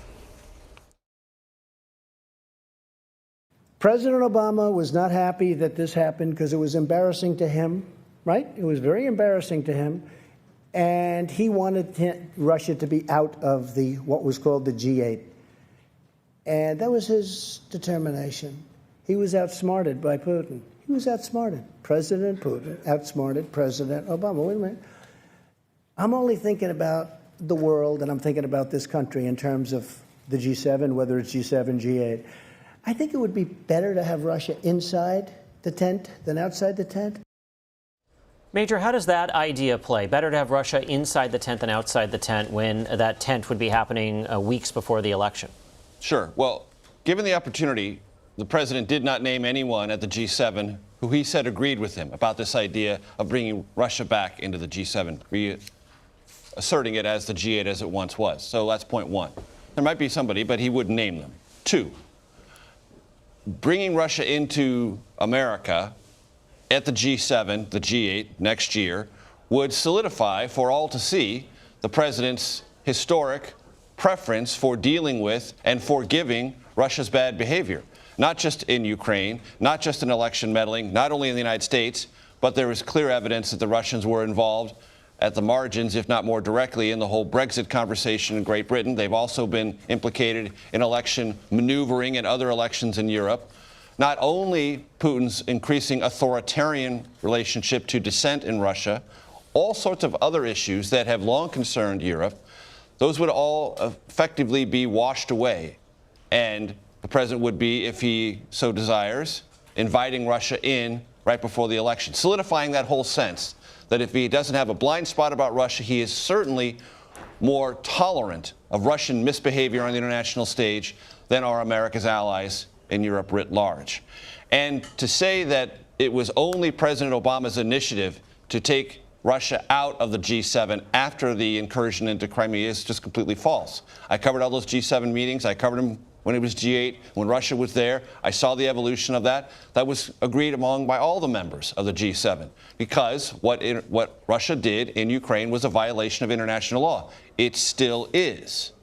President Obama was not happy that this happened because it was embarrassing to him, right? It was very embarrassing to him. And he wanted Russia to be out of what was called the G8. And that was his determination. He was outsmarted by Putin. He was outsmarted. President Putin outsmarted President Obama. Wait a minute. I'm only thinking about the world, and I'm thinking about this country in terms of the G7, whether it's G7, G8. I think it would be better to have Russia inside the tent than outside the tent. Major, how does that idea play? Better to have Russia inside the tent than outside the tent when that tent would be happening weeks before the election? Sure. Well, given the opportunity, the president did not name anyone at the G7 who he said agreed with him about this idea of bringing Russia back into the G7, asserting it as the G8 as it once was. So that's point one. There might be somebody, but he wouldn't name them. Two, bringing Russia into America at the G7, the G8 next year, would solidify for all to see the president's historic preference for dealing with and forgiving Russia's bad behavior, not just in Ukraine, not just in election meddling, not only in the United States, but there is clear evidence that the Russians were involved at the margins, if not more directly, in the whole Brexit conversation in Great Britain. They've also been implicated in election maneuvering and other elections in Europe. Not only Putin's increasing authoritarian relationship to dissent in Russia, all sorts of other issues that have long concerned Europe, those would all effectively be washed away. And the president would be, if he so desires, inviting Russia in right before the election, solidifying that whole sense that if he doesn't have a blind spot about Russia, he is certainly more tolerant of Russian misbehavior on the international stage than are America's allies in Europe writ large. And to say that it was only President Obama's initiative to take Russia out of the G7 after the incursion into Crimea is just completely false. I covered all those G7 meetings. I covered them when it was G8, when Russia was there. I saw the evolution of that. That was agreed among by all the members of the G7 because what Russia did in Ukraine was a violation of international law. It still is.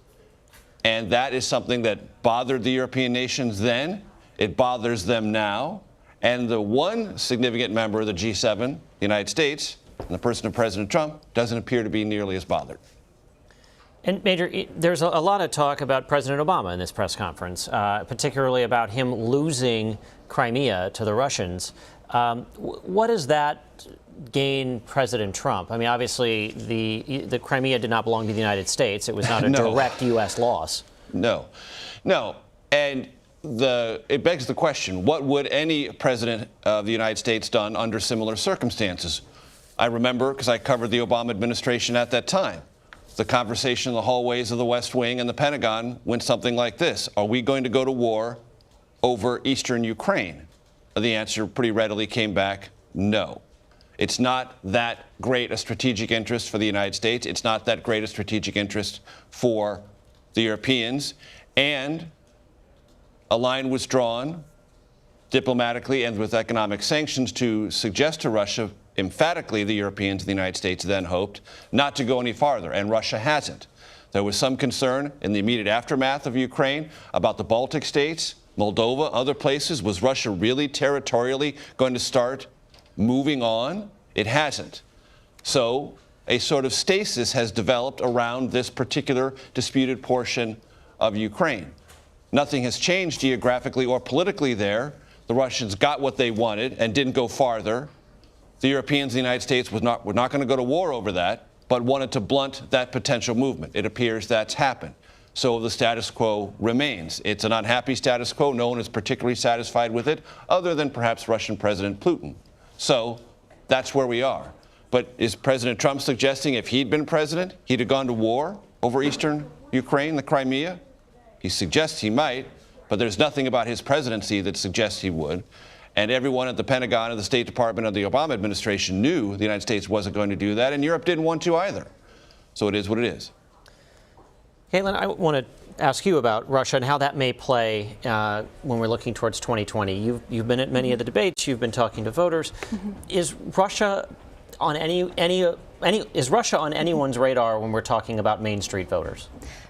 And that is something that bothered the European nations then. It bothers them now. And the one significant member of the G7, the United States, in the person of President Trump, doesn't appear to be nearly as bothered. And Major, there's a lot of talk about President Obama in this press conference, particularly about him losing Crimea to the Russians. What does that gain President Trump? I mean, obviously, the Crimea did not belong to the United States. It was not a direct U.S. loss. No. And it begs the question, what would any president of the United States done under similar circumstances? I remember, because I covered the Obama administration at that time, the conversation in the hallways of the West Wing and the Pentagon went something like this. Are we going to go to war over eastern Ukraine? The answer pretty readily came back, no. It's not that great a strategic interest for the United States. It's not that great a strategic interest for the Europeans. And a line was drawn diplomatically and with economic sanctions to suggest to Russia, emphatically the Europeans and the United States then hoped, not to go any farther, and Russia hasn't. There was some concern in the immediate aftermath of Ukraine about the Baltic states, Moldova, other places. Was Russia really territorially going to start moving on? It hasn't. So a sort of stasis has developed around this particular disputed portion of Ukraine. Nothing has changed geographically or politically there. The Russians got what they wanted and didn't go farther. The Europeans and the United States were not going to go to war over that, but wanted to blunt that potential movement. It appears that's happened. So the status quo remains. It's an unhappy status quo. No one is particularly satisfied with it, other than perhaps Russian President Putin. So that's where we are. But is President Trump suggesting if he'd been president, he'd have gone to war over eastern Ukraine, the Crimea? He suggests he might, but there's nothing about his presidency that suggests he would. And everyone at the Pentagon and the State Department of the Obama administration knew the United States wasn't going to do that, and Europe didn't want to either. So it is what it is. Caitlin, I want to ask you about Russia and how that may play when we're looking towards 2020. You've been at many of the debates. You've been talking to voters. Is Russia on is Russia on anyone's radar when we're talking about Main Street voters?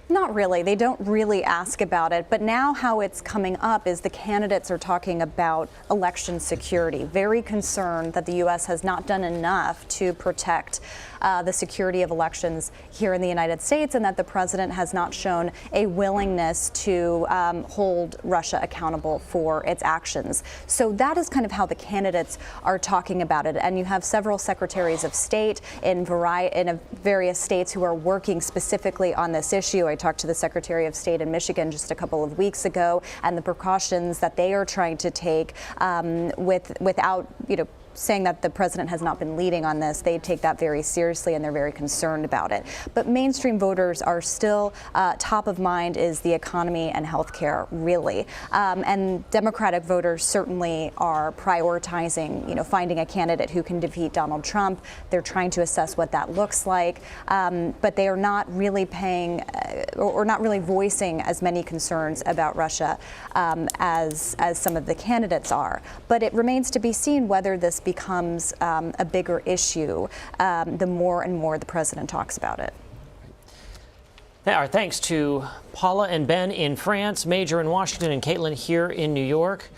Not really. They don't really ask about it. But now how it's coming up is the candidates are talking about election security, very concerned that the U.S. has not done enough to protect the security of elections here in the United States, and that the president has not shown a willingness to hold Russia accountable for its actions. So that is kind of how the candidates are talking about it. And you have several secretaries of state in various states who are working specifically on this issue. I talked to the Secretary of State in Michigan just a couple of weeks ago, and the precautions that they are trying to take without, saying that the president has not been leading on this. They take that very seriously, and they're very concerned about it. But mainstream voters are still top of mind is the economy and health care, really. And Democratic voters certainly are prioritizing, finding a candidate who can defeat Donald Trump. They're trying to assess what that looks like, but they are not really paying or not really voicing as many concerns about Russia as some of the candidates are. But it remains to be seen whether this becomes a bigger issue the more and more the president talks about it. Our thanks to Paula and Ben in France, Major in Washington, and Caitlin here in New York.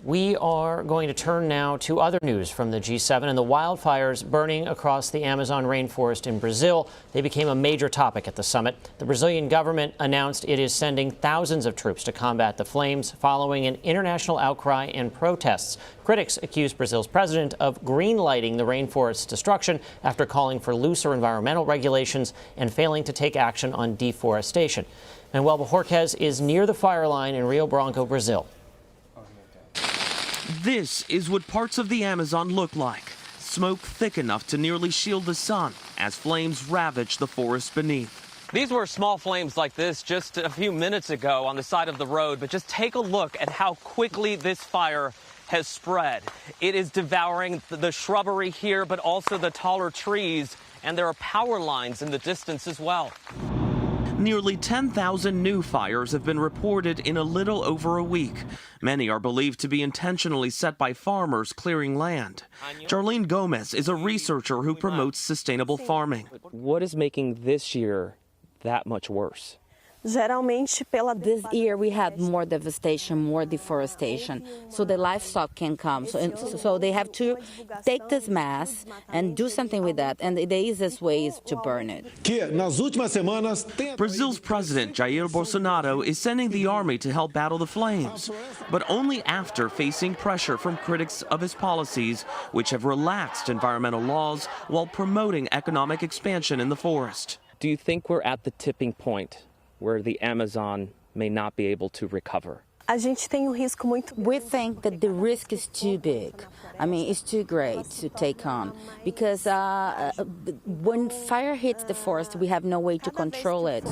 We are going to turn now to other news from the G7 and the wildfires burning across the Amazon rainforest in Brazil. They became a major topic at the summit. The Brazilian government announced it is sending thousands of troops to combat the flames following an international outcry and protests. Critics accuse Brazil's president of green-lighting the rainforest's destruction after calling for looser environmental regulations and failing to take action on deforestation. Manuel Bojorquez is near the fire line in Rio Branco, Brazil. This is what parts of the Amazon look like. Smoke thick enough to nearly shield the sun as flames ravage the forest beneath. These were small flames like this just a few minutes ago on the side of the road, but just take a look at how quickly this fire has spread. It is devouring the shrubbery here, but also the taller trees, and there are power lines in the distance as well. Nearly 10,000 new fires have been reported in a little over a week. Many are believed to be intentionally set by farmers clearing land. Jarlene Gomez is a researcher who promotes sustainable farming. What is making this year that much worse? This year we had more devastation, more deforestation, so the livestock can come. So they have to take this mass and do something with that, and the easiest way is to burn it. Brazil's president, Jair Bolsonaro, is sending the army to help battle the flames, but only after facing pressure from critics of his policies, which have relaxed environmental laws while promoting economic expansion in the forest. Do you think we're at the tipping point where the Amazon may not be able to recover? We think that the risk is too big. I mean, it's too great to take on because when fire hits the forest, we have no way to control it.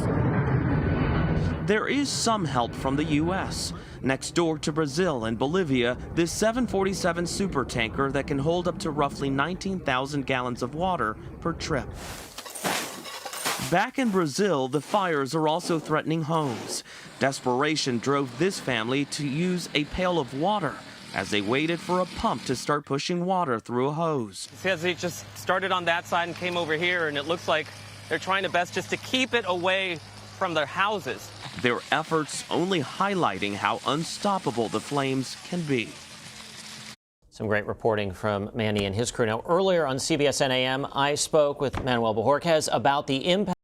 There is some help from the U.S. Next door to Brazil and Bolivia, this 747 supertanker that can hold up to roughly 19,000 gallons of water per trip. Back in Brazil, the fires are also threatening homes. Desperation drove this family to use a pail of water as they waited for a pump to start pushing water through a hose. It says it just started on that side and came over here, and it looks like they're trying their best just to keep it away from their houses. Their efforts only highlighting how unstoppable the flames can be. Some great reporting from Manny and his crew. Now, earlier on CBSN AM, I spoke with Manuel Bojorquez about the impact